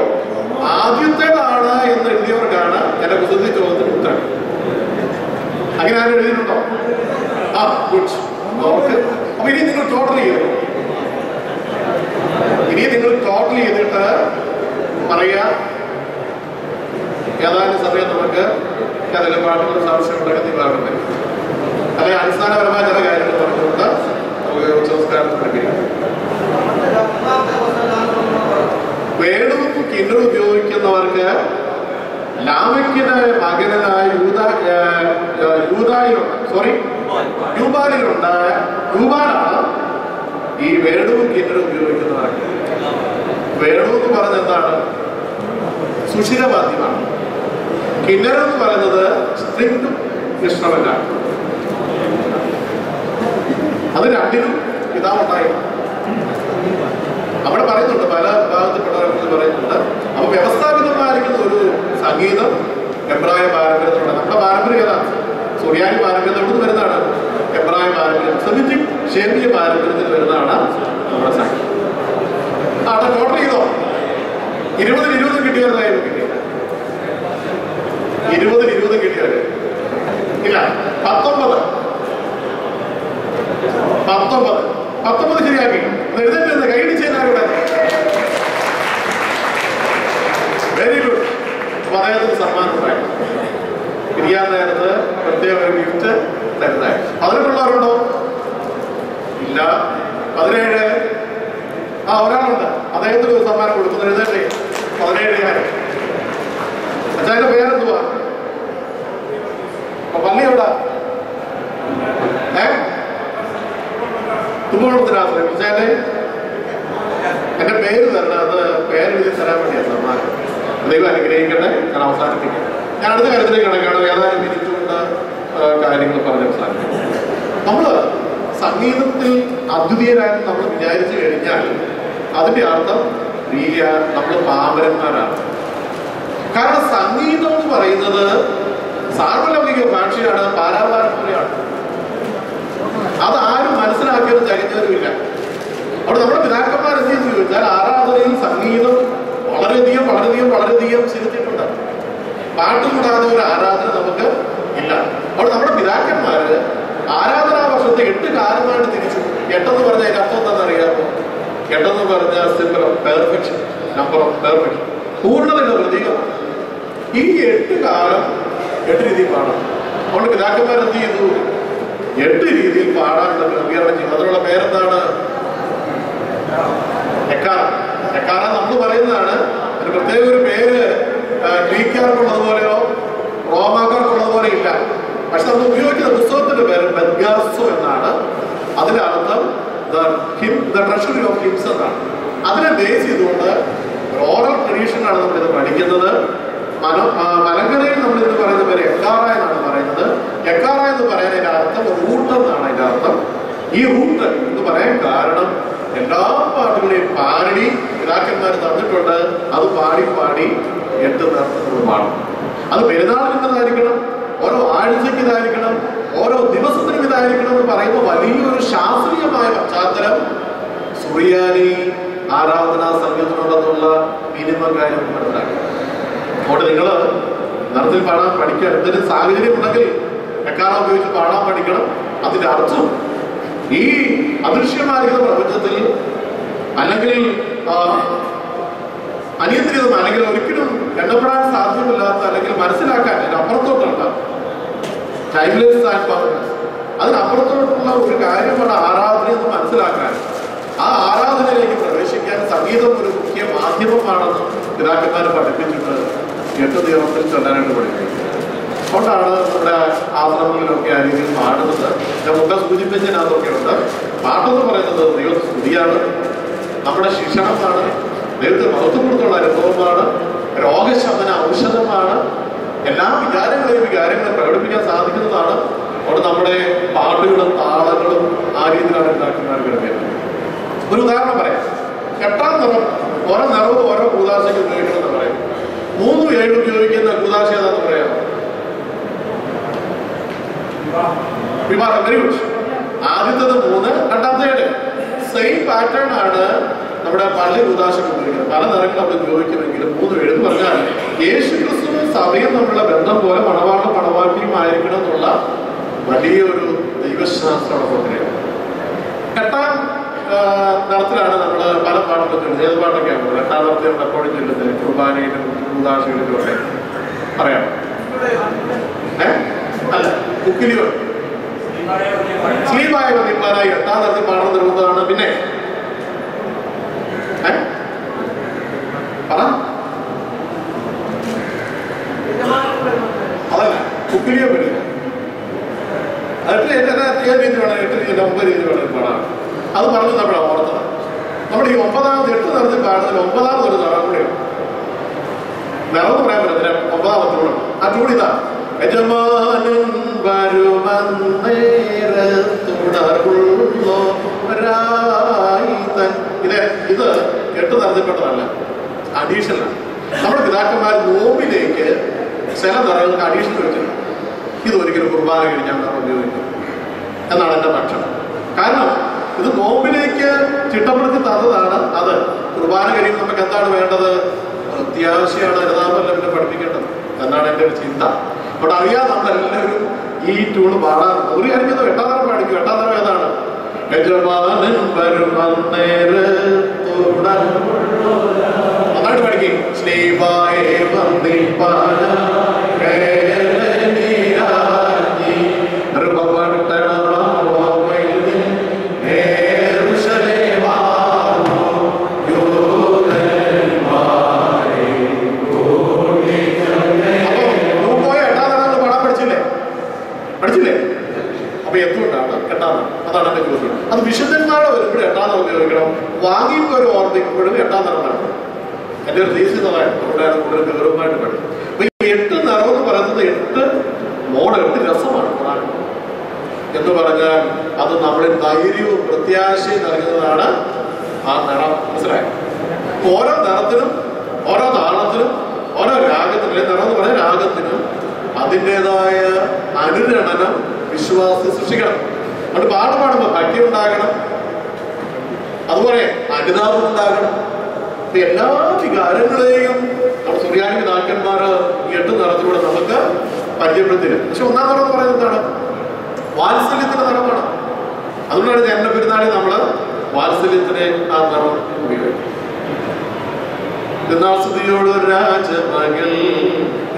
ആദ്യത്തേതാണ് എന്ന് എഴുതിയവർക്കാണ് എന്റെ പുസ്തകത്തിൽ ചോദ്യത്തിന് ഉത്തരം. അങ്ങനെ ആരും എഴുതിയിട്ടുണ്ടോ? ആ ഗുഡ്. ഓക്കെ. അപ്പൊ ഇനി നിങ്ങൾ ടോട്ടൽ ചെയ്തു. ചെയ്തിട്ട് പറയുക ഏതാനും സമയം നമുക്ക് അതിൽ പാട്ടുകൾ ആവശ്യമുണ്ടെങ്കിൽ നിവാരണം വരും. അല്ലെങ്കിൽ അടിസ്ഥാനപരമായ ചില കാര്യങ്ങൾ പറഞ്ഞുകൊണ്ട് നമുക്ക് സംസ്കാരത്തിൽ പ്രക്രിയ വേണുവും കിന്നറും ഉപയോഗിക്കുന്നവർക്ക് ലാമയ്ക്കിന്റെ മകനായ യൂബാലാണ് ഈ വേണുവും കിന്നറും ഉപയോഗിക്കുന്നവർക്ക്. വേണു എന്ന് പറഞ്ഞ എന്താണ്? സുഷിരവാദ്യമാണ്. കിന്നർ എന്ന് പറയുന്നത് സ്ട്രിംഗ് ഇൻസ്ട്രുമെന്റാണ്. അത് രണ്ടിനും ഇതാവുണ്ടായി. അവിടെ പറയുന്നുണ്ട്, പല വിഭാഗത്തിൽപ്പെട്ടവരെ പറയുന്നുണ്ട്. അപ്പൊ വ്യവസ്ഥാപിതമായിരിക്കുന്ന ഒരു സംഗീതം എബ്രായ പാരമ്പര്യത്തിലുള്ള, നമ്മുടെ പാരമ്പര്യം ഏതാ? സുറിയാനി പാരമ്പര്യത്തിൽ നിന്ന് വരുന്നതാണ്. എബ്രായ പാരമ്പര്യം, സെമിറ്റിക് ഷേമിയ പാരമ്പര്യത്തിൽ വരുന്നതാണ് നമ്മുടെ സംഗീതം. അവിടെ ടോട്ടൽ ചെയ്തോ 20 കിട്ടിയതായിരുന്നു. കിട്ടിയ 20 കിട്ടിയത് ഇല്ല. 19 ശരിയാക്കി. എഴുതേണ്ടത് കൈഡ് ചെയ്യാനാവിടെ. Very good. അപ്പൊ അദ്ദേഹത്തിന് സമ്മാനം ഉണ്ടായി. പിരിയാൻ നേരത്ത് പ്രത്യേക ഒരു ഗിഫ്റ്റ് തരുന്നതായി. 18 ഇല്ല. 17 ഒരാളുണ്ട്. അദ്ദേഹത്തിന് ഒരു സമ്മാനം കൊടുക്കുന്നത്. എഴുതേണ്ടേ 17,000. അച്ഛൻ്റെ പേരെന്തുവാ? പള്ളി എവിടാ? തുമ്പോളത്തിനകത്ത് വിളിച്ചാലേ എന്റെ പേര് തരണം. അത് പേരെഴുതി തരാൻ വേണ്ടിയാണ് സമ്മാനം. ദൈവം അനുഗ്രഹിക്കട്ടെ. ഞാൻ അവസാനിപ്പിക്കാം. ഞാൻ അടുത്ത കാര്യത്തിലേക്ക് കിടക്കുകയാണ്. ഏതാനും മിനിറ്റ് കൊണ്ട് കാര്യങ്ങൾ പറഞ്ഞ് അവസാനിപ്പിക്കും. നമ്മള് സംഗീതത്തിൽ അദ്വിതീയരായെന്ന് നമ്മൾ വിചാരിച്ചു കഴിഞ്ഞാൽ അതിന്റെ അർത്ഥം നമ്മൾ പാമരന്മാരാണ്. കാരണം സംഗീതം എന്ന് പറയുന്നത് സാർവലൗകിക ഭാഷയാണ്, പാരാപാരമ്പര്യമാണ്. അതാരും മനസ്സിലാക്കിയത് തികഞ്ഞവരുമില്ല. അവിടെ നമ്മുടെ പിതാക്കന്മാർ എന്ത് ചെയ്തു ചോദിച്ചാൽ ആരാധനയിൽ സംഗീതം വളരെയധികം ചെലുത്തിയിട്ടുണ്ട്. പാട്ടുകൂടാതെ ഒരു ആരാധന നമുക്ക് ഇല്ല. അവിടെ നമ്മുടെ പിതാക്കന്മാര് ആരാധനാ വർഷത്തെ 8 കാലമായിട്ട് തിരിച്ചു. 8 എന്ന് പറഞ്ഞാൽ അതിന്റെ അർത്ഥം എന്താണെന്ന് അറിയാമോ? 8 എന്ന് പറഞ്ഞാൽ symbol of perfection, number of perfection, പൂർണ്ണതയുടെ പ്രതീകമാണ്. ഈ 8 കാലം 8 രീതിയിൽ പാടാം. അതുകൊണ്ട് പിതാക്കന്മാർ എന്ത് ചെയ്തു? 8 രീതിയിൽ പാടാനുള്ള ക്രമീകരണം ചെയ്തു. അതിനുള്ള പേരെന്താണ്? എക്കാറ നമ്മൾ പറയുന്നതാണ്. അതിന് പ്രത്യേക ഒരു പേര് ഗ്രീക്കാർക്കുള്ളതുപോലെയോ റോമാക്കാർക്കുള്ളതുപോലെ ഇല്ല. പക്ഷെ നമ്മൾ ഉപയോഗിക്കുന്ന പുസ്തകത്തിന്റെ പേര് ബെദ്ഗാസോ എന്നാണ്. അതിന്റെ അർത്ഥം ദ ട്രഷറി ഓഫ് ഹിംസ് എന്നാണ്. അതിനെ ബേസ് ചെയ്തുകൊണ്ട് ഓറൽ ട്രഡീഷനാണ് നമ്മളിത് പഠിക്കുന്നത്. മലങ്കരയിൽ നമ്മൾ ഇന്ന് പറയുന്ന പേര് എക്കാറ എന്നാണ് പറയുന്നത്. എക്കാറ എന്ന് പറയാൻ അതിന്റെ അർത്ഥം റൂട്ട് എന്നാണ് അതിന്റെ അർത്ഥം. ഈ റൂട്ട് എന്ന് പറയാൻ കാരണം എല്ലാ പാട്ടുകളെയും പാടി പിതാക്കന്മാർ തന്നിട്ടുണ്ട്. അത് പാടി 8 നേരത്തെ പാടും. അത് പെരുന്നാളിൻ്റെതായിരിക്കണം, ഓരോ ആഴ്ചയ്ക്ക് ഇതായിരിക്കണം, ഓരോ ദിവസത്തിനും ഇതായിരിക്കണം എന്ന് പറയുമ്പോൾ വലിയൊരു ശാസ്ത്രീയമായ പശ്ചാത്തലം സുറിയാനി ആരാധനാ സംഘത്തിനുണ്ടെന്നുള്ള മിനിമം കാര്യം മനസ്സിലാക്കണം. അതുകൊണ്ട് നിങ്ങൾ നിറത്തിൽ പാടാൻ പഠിക്കാൻ എന്തെങ്കിലും സാഹചര്യം ഉണ്ടെങ്കിൽ എക്കാറ ഉപയോഗിച്ച് പാടാൻ പഠിക്കണം. അതിന്റെ അർത്ഥം ഈ അദൃശ്യമായിരിക്കുന്ന പ്രപഞ്ചത്തിൽ അല്ലെങ്കിൽ അനിയന്ത്രിതം അല്ലെങ്കിൽ ഒരിക്കലും എണ്ണപ്പെടാൻ സാധ്യമല്ലാത്ത അല്ലെങ്കിൽ മനസ്സിലാക്കാൻ അതിനപ്പുറത്തോട്ടുള്ള ടൈംലെസ് ആൻഡ് പർപ്പസ്, അതിനപ്പുറത്തോട്ടുള്ള ഒരു കാര്യമാണ് ആരാധന എന്ന് മനസ്സിലാക്കാൻ, ആ ആരാധനയിലേക്ക് പ്രവേശിക്കാൻ സംഗീതം ഒരു മുഖ്യ മാധ്യമമാണെന്ന് പിതാക്കന്മാർ പഠിപ്പിച്ചിട്ട് 8 ദിവസത്തിൽ ചൊല്ലാനായിട്ട് പഠിപ്പിക്കുന്നത്. അതുകൊണ്ടാണ് നമ്മുടെ ആശ്രമങ്ങളിലൊക്കെ ആ രീതിയിൽ പാടുന്നത്. ഞാൻ മുമ്പ് സൂചിപ്പിച്ചതിനകത്തൊക്കെ ഉണ്ട്. പാട്ടെന്ന് പറയുന്നത് ദൈവത്തെ സ്തുതിയാണ്, നമ്മുടെ ശിക്ഷണമാണ്, ദൈവത്തെ മഹത്വപ്പെടുത്തുള്ള അനുഭവമാണ്, രോഗശമന ഔഷധമാണ്, എല്ലാ വികാരങ്ങളെ പ്രകടിപ്പിക്കാൻ സാധിക്കുന്നതാണ്. അവിടെ നമ്മുടെ പാട്ടുകളും താളങ്ങളും ആ രീതിയിലാണ് ഉണ്ടാക്കുന്ന. ഒരു ഉദാഹരണം പറയാം. 8ാം നിറം ഓരോ നിറവും ഓരോ കൂതാശയ്ക്ക് ഉപയോഗിക്കണമെന്ന് പറയും. 3, 7 ഉപയോഗിക്കുന്ന കൂതാശ ഏതാന്ന് പറയാം? വിവാഹം. Very good. ആദ്യത്തേത് 3, രണ്ടാമത്തെ 7. സെയിം പാറ്റേൺ ആണ് നമ്മുടെ പള്ളി കൂതാശയ്ക്ക് ഉപയോഗിക്കുന്നത്. പല നിറങ്ങൾ അവിടെ ഉപയോഗിക്കുമെങ്കിലും 3, 7 എന്ന് പറഞ്ഞാൽ യേശു ക്രിസ്തുവും സഭയും തമ്മിലുള്ള ബന്ധം പോലെ മണവാട്ടിയും ആയിരിക്കണം എന്നുള്ള വലിയൊരു ദൈവശാസ്ത്ര പ്രക്രിയയാണ്. 8ാം നിറത്തിലാണ് നമ്മൾ പല പാട്ടുകളും ചൊല്ലുന്നത്. ഏത് പാട്ടൊക്കെയാണ് 8ാം നിറത്തിൽ എപ്പോഴും ചൊല്ലുന്നത്? കുർബാനയിലും കൂതാശയിലും ഒക്കെ പറയാം. അല്ല, കുക്കിലിയോ സ്ലീവായ നിപ്പാനായി 8ാം നിറത്തിൽ പാടം നിർബന്ധമാണ്. പിന്നെ കുക്കിലിയോ വരില്ല. അത് ഏത് രീതി വേണം, 8 രീതി 9 രീതി വേണം പാടാം. അത് പറഞ്ഞു നമ്മളാണ് ഓർത്തത്. നമ്മുടെ ഈ 9ാമത് 8 നിറത്തിൽ പാടുന്നതിൽ 9ാമത് ഒരു നിറം കൂടെയാണ്. നിറം എന്ന് പറയാൻ പറ്റത്തില്ല, 9ാമത്തെ ടൂണാണ്. ആ ടൂൺ ഇതാ. യജമാനൻ ഇത് 8 നിറത്തിൽപ്പെട്ടതല്ല, അഡീഷണലാണ്. നമ്മുടെ പിതാക്കന്മാർ നോമ്പിലേക്ക് ചില നിറങ്ങൾക്ക് അഡീഷണൽ വെച്ചിട്ടുണ്ട്. ഇത് ഒരിക്കലും കുർബാന കഴിഞ്ഞാൽ നമ്മൾ ഉപയോഗിക്കും എന്നാണ് എൻ്റെ പക്ഷം. കാരണം ഇത് നോമ്പിലേക്ക് ചിട്ടപ്പെടുത്തി തന്നതാണ്. അത് കുർബാന കഴിയുമ്പോൾ നമുക്ക് എന്താണ് വേണ്ടത്? അത്യാവശ്യമാണ്, എഴുതാമല്ല പിന്നെ പഠിപ്പിക്കേണ്ടത് എന്നാണ് എൻ്റെ ഒരു ചിന്ത. അവിടെ അറിയാതെ നമ്മളെല്ലാവരും ഈ ട്യൂണ് പാടാറുണ്ട്. ഒരു കാര്യം 8ാം തരം പാടിക്കും. 8ാം തരം ഏതാണ്? നന്നായിട്ട് പഠിക്കും. സ്നേഹായ അത് വിശുദ്ധന്മാരുടെ വരുമ്പോഴും 8ാം തരം ഉപയോഗിക്കണം. വാങ്ങിയപ്പോഴും ഓർമ്മിക്കുമ്പോഴും 8ാം തരം നടക്കും. എൻ്റെ ഒരു തീസിതമായിട്ട് അവിടെയാണ് കൂടുതൽ ഗൗരവമായിട്ട് പഠിക്കും. അപ്പൊ ഈ 8 നിറം എന്ന് പറയുന്നത് 8 മോഡ്, 8 രസമാണ് പ്രധാനം എന്ന് പറഞ്ഞാൽ അത് നമ്മളിൽ ധൈര്യവും പ്രത്യാശയും നൽകുന്നതാണ് ആ നിറം. മനസ്സിലായി? ഓരോ നിറത്തിനും ഓരോ താളത്തിനും ഓരോ രാഗത്തിനും, നിറം എന്ന് പറഞ്ഞ രാഗത്തിനും അതിൻ്റെതായ അനുരണനം വിശ്വാസം സൃഷ്ടിക്കണം. അതുകൊണ്ട് പാട്ട് പാടുമ്പോൾ ഭക്തി ഉണ്ടാകണം, അതുപോലെ അനുതാപം ഉണ്ടാകണം. എല്ലാ വികാരങ്ങളെയും നമ്മുടെ സുറിയാനി പിതാക്കന്മാര് 8 നിറത്തിലൂടെ നമുക്ക് പരിചയപ്പെടുത്തില്ല. പക്ഷെ 1ാം നിറം എന്ന് പറയുന്നത് എന്താണ്? വാത്സല്യത്തിന്റെ നിറമാണ്. അതുകൊണ്ടാണ് ജന്മ പെരുന്നാളിൽ നമ്മള് വാത്സല്യത്തിന് ആ നിറം ഉപയോഗിക്കും. സ്തുതിയോട് രാജമകൾ,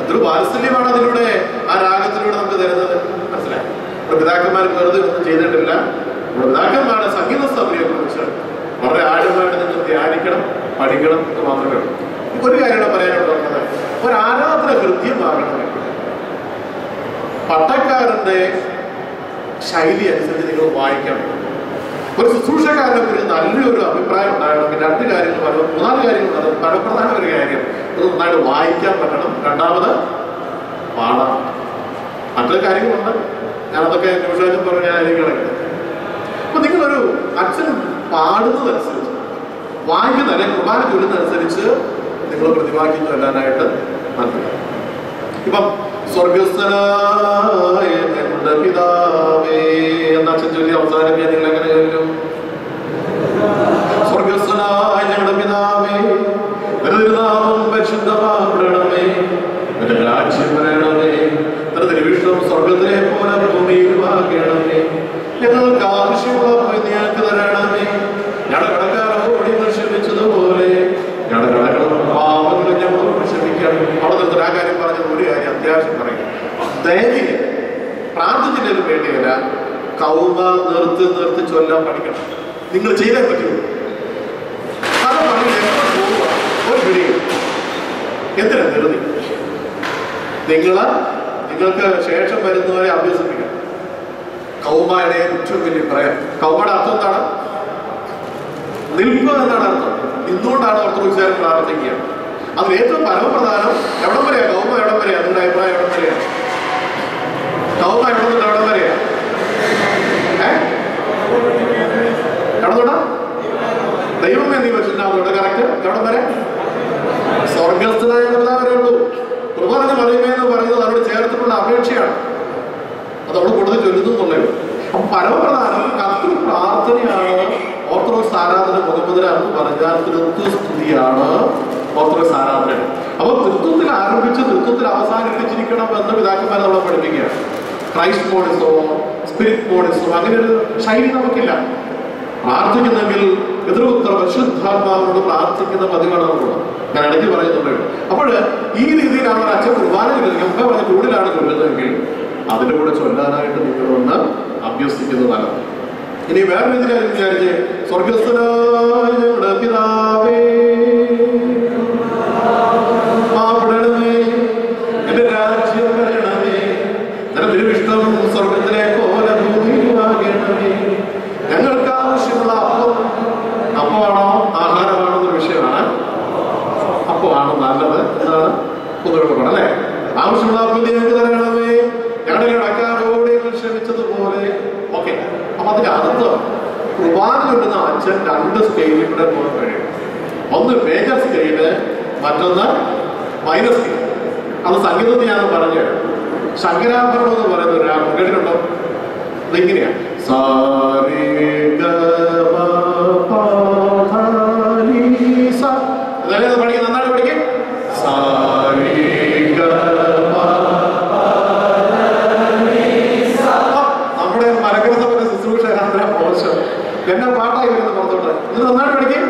എത്ര വാത്സല്യമാണ് അതിലൂടെ ആ രാഗത്തിലൂടെ നമുക്ക് തരുന്നത്. മനസ്സിലായി? നമ്മുടെ പിതാക്കന്മാർ വെറുതെ ഒന്നും ചെയ്തിട്ടില്ല. നമ്മുടെ പിതാക്കന്മാരുടെ സംഗീത സഭയെ കുറിച്ച് വളരെ ആഴമായിട്ട് നിങ്ങൾ ധ്യാനിക്കണം, പഠിക്കണം എന്ന് മാത്രമേ ഉള്ളൂ. ഒരു കാര്യമാണ് പറയാനായിട്ട് പറഞ്ഞത്. ഒരു ആരാധന കൃത്യമാകണമെങ്കിൽ പട്ടക്കാരന്റെ ശൈലി അനുസരിച്ച് നിങ്ങൾ വായിക്കാൻ പറ്റും. ഒരു ശുശ്രൂഷക്കാരനെ കുറിച്ച് നല്ലൊരു അഭിപ്രായം ഉണ്ടാകണമെങ്കിൽ 2 കാര്യങ്ങൾ പറയും. 3 കാര്യങ്ങളുണ്ട്. അത് പരപ്രധാന ഒരു കാര്യം, അത് നന്നായിട്ട് വായിക്കാൻ പറ്റണം. 2ാമത് പാടാം. മറ്റൊരു കാര്യങ്ങളുണ്ട്, ഞാനതൊക്കെ ട്യൂഷനും പറഞ്ഞ് ഞാനായിരിക്കും കിടക്കുന്നത്. അപ്പൊ നിങ്ങളൊരു അച്ഛൻ പാടുന്നതനുസരിച്ച്, വായിക്കുന്ന അല്ലെങ്കിൽ കുർബാന ചൊല്ലുന്നതനുസരിച്ച് നിങ്ങൾ പ്രതിവാക്യം ചൊല്ലാനായിട്ട് മനസ്സിലാക്കും. ഇപ്പം സ്വർഗസ്ഥനായ എന്റെ പിതാവേ എന്ന അച്ഛൻ ചൊല്ലി അവസാനിക്കാൻ നിങ്ങൾ എങ്ങനെ ചൊല്ലും? സ്വർഗസ്ഥനായ ഞങ്ങളുടെ പിതാവേ, നിന്റെ തിരുനാമം പരിശുദ്ധമാക്കണമേ, നിന്റെ രാജ്യം വരണമേ, നിന്റെ തിരുവിഷ്ടം സ്വർഗത്തിലെ പോലെ ഭൂമിയിലും ആകണമേ, ഞങ്ങൾക്ക് ആവശ്യമുള്ള ഞങ്ങൾക്ക് തരണമേ, ഞങ്ങളുടെ കടക്കാരോട് ക്ഷമിച്ചതുപോലെ ഞങ്ങളുടെ കടകളും പാപങ്ങളും ഞങ്ങളോട് ക്ഷമിക്കണം. അവിടെ നിർത്തി ആ കാര്യം പറഞ്ഞ ഒരു കാര്യം അത്യാവശ്യം പറയും. ദൈവം പ്രാർത്ഥിക്കുന്നതിന് വേണ്ടിയല്ല, കൗമ നിർത്തി ചൊല്ലാൻ പഠിക്കണം. നിങ്ങൾ ചെയ്തേ പറ്റുള്ളൂ. അത് പറഞ്ഞ് ഒരു പിടിയും എന്തിനാ ധൃതി? നിങ്ങൾക്ക് ശേഷം വരുന്നവരെ അഭ്യസിപ്പിക്കണം. കൗമയുടെ ഏറ്റവും വലിയ പറയാം. കൗമയുടെ അർത്ഥം എന്താണ്? നിൽപ്പ് എന്നാണ് അർത്ഥം. ഇന്നുകൊണ്ടാണ് ഓർത്തഡോക്സുകാർ പ്രാർത്ഥിക്കുക. അതിൽ ഏറ്റവും പരമപ്രധാനം എവിടം വരെയാ? കൗമ എവിടം വരെയാ? നിങ്ങളുടെ അഭിപ്രായം എവിടം വരെയാ? കൗമ എവിടം വരെയാ? എവിടത്തോട്ടാ? ദൈവം എന്നീ വെച്ചിട്ടുണ്ടാവുന്നുണ്ട്. കറക്റ്റ് എവിടം വരെ? സ്വർഗസ്ഥനായ വരെ ഉള്ളൂ. കുർബാന പറയുമെന്ന് പറയുന്നത് അവരോട് ചേർത്തിട്ടുള്ള അപേക്ഷയാണ്. അത് അവിടെ കൂടുതൽ ചൊല്ലുന്നുള്ളൂ. അപ്പൊ പരമപ്രധാനം കർത്തൃ പ്രാർത്ഥനയാണ് ഓർത്തഡോക്സ് ആരാധന. മുഹമ്മദ് എന്ന് പറഞ്ഞാൽ തൃത്വസ്തുതിയാണ് ഓർത്തഡോക്സ് ആരാധന. അപ്പൊ തൃത്വത്തിൽ ആരംഭിച്ച് തൃത്വത്തിൽ അവസാനിപ്പിച്ചിരിക്കണം എന്ന് പിതാക്കന്മാരെ നമ്മളെ പഠിപ്പിക്കുക. ക്രൈസ്റ്റ് മോണിസമോ സ്പിരിറ്റ് മോണിസമോ അങ്ങനെ ഒരു ശൈലി നമുക്കില്ല. പ്രാർത്ഥിക്കുന്നെങ്കിൽ എതിർത്തര പരിശുദ്ധാത്മാവിനോട് പ്രാർത്ഥിക്കുന്ന പതിവാണ് നമുക്കുള്ളത്. ഞാൻ ഇടയ്ക്ക് പറയുന്നുണ്ട്. അപ്പോൾ ഈ രീതിയിലാണ് അച്ഛൻ കുർബാന മുമ്പേ പറഞ്ഞ കൂടുതലാണ് ചൊല്ലുന്നതെങ്കിൽ അതിൻ്റെ കൂടെ ചൊല്ലാനായിട്ട് നിങ്ങളൊന്ന് അഭ്യസിക്കുന്നതാണ്. ഇനി വേറെ രീതിയിലായി വിചാരിച്ച് സ്വർഗസ്ഥനായ ഞങ്ങളുടെ പിതാവേ, എന്റെ രാജ്യം വരണമേ, തിരുവിഷ്ടം സ്വർഗത്തിലെ പോലെ ഭൂമിയിലുമാകണമേ. ഞങ്ങൾക്ക് ആവശ്യമുള്ള അപ്പമാണോ ആഹാരമാണോ എന്നൊരു വിഷയമാണ്. അപ്പമാണ് നല്ലത് എന്നാണ് പൊതുവെക്കണം അല്ലേ? ആവശ്യമുള്ള അപ്പം ഞങ്ങൾക്ക് തരണമേ, ഞങ്ങളുടെ കടക്കാരോട് ഞങ്ങൾ ക്ഷമിച്ചതുപോലെ. ഓക്കെ, അപ്പൊ അതിന്റെ അർത്ഥം കുർബാന ചൊല്ലുന്ന അച്ഛൻ 2 സ്കെയിലിൽ കൂടെ പോകാൻ കഴിയും. ഒന്ന് മേജർ സ്കെയില്, മറ്റൊന്ന് മൈനർ സ്കെയിൽ. അത് സംഗീതത്തിൽ ഞാൻ പറഞ്ഞു. ശങ്കരാഭരണം എന്ന് പറയുന്ന ഒരാൾ കേട്ടിട്ടുണ്ടോ? അതിങ്ങനെയാണ് പഠിക്കും, നന്നായിട്ട് പഠിക്കും. നമ്മുടെ മലകരസഭയുടെ ശുശ്രൂഷ മോശം, എന്നെ പാട്ടായി വരുന്ന പുറത്തോട്ട്. ഇത് നന്നായിട്ട് പഠിക്കും.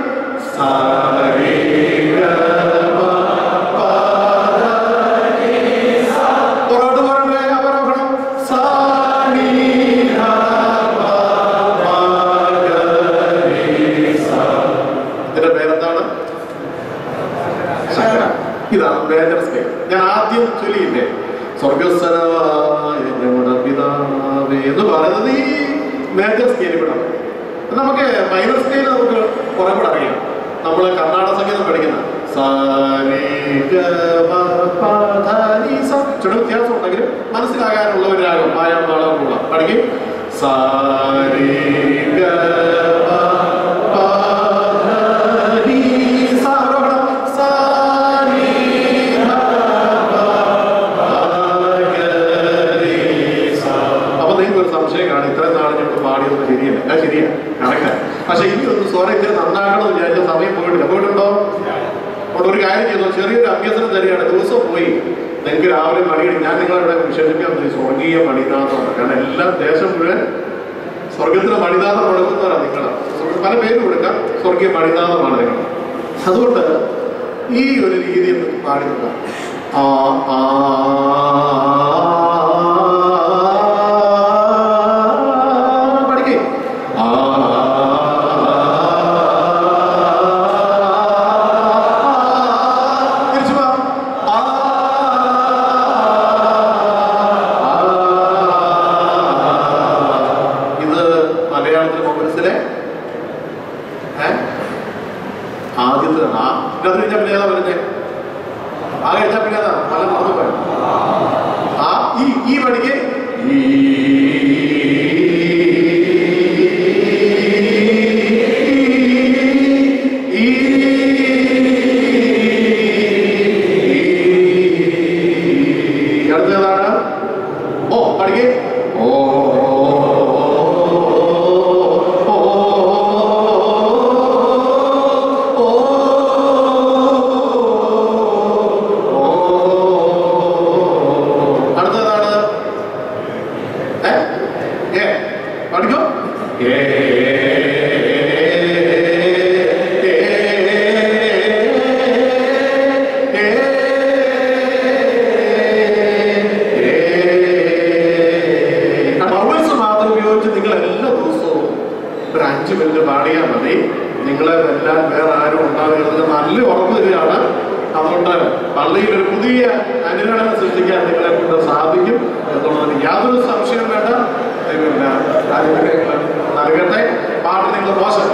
ഇതാണ് മേജർ സ്കെയിൽ. ഞാൻ ആദ്യം ചൊല്ലിയില്ലേ, സ്വർഗസ്ഥനായ ഞങ്ങളുടെ പിതാവേ എന്ന് പറയുന്നത് ഈ മേജർ സ്കെയിലിൽ വിടാം. നമുക്ക് മൈനർ സ്കെയിൽ നമുക്ക് കുറെ കൂടെ അറിയാം. നമ്മൾ കർണാടക സംഗീതം പഠിക്കുന്ന ചെറു വ്യത്യാസം ഉണ്ടെങ്കിലും മനസ്സിലാകാനുള്ള ഒരു രാഗം മായാളമുള്ള പഠിക്കും. ശരിയാ, കറക്റ്റാ. പക്ഷെ ഇനി ഒന്ന് സ്വരം ഇച്ചിരി നന്നാക്കണമെന്ന് വിചാരിച്ച സമയം പോയിട്ടുണ്ടോ? അവിടെ ഒരു കാര്യം ചെയ്തു, ചെറിയൊരു അഭ്യസനം തരികയാണ്. ദിവസം പോയി നിങ്ങൾക്ക് രാവിലെ മണിയടി, ഞാൻ നിങ്ങളിവിടെ വിശേഷിക്കാൻ സ്വർഗീയ മണിനാഥമാണ്. കാരണം എല്ലാ ദേശം മുഴുവൻ സ്വർഗത്തിന് മണിനാഥം കൊടുക്കുന്നവരാണ് നിങ്ങൾ. പല പേര് കൊടുക്കാം, സ്വർഗീയ മണിനാഥമാണ് നിങ്ങൾ. അതുകൊണ്ട് ഈ ഒരു രീതിയിൽ പാടുന്നത് യാതൊരു സംശയം വേണ്ട. നൽകട്ടെ പാട്ട് നിങ്ങൾ മോശം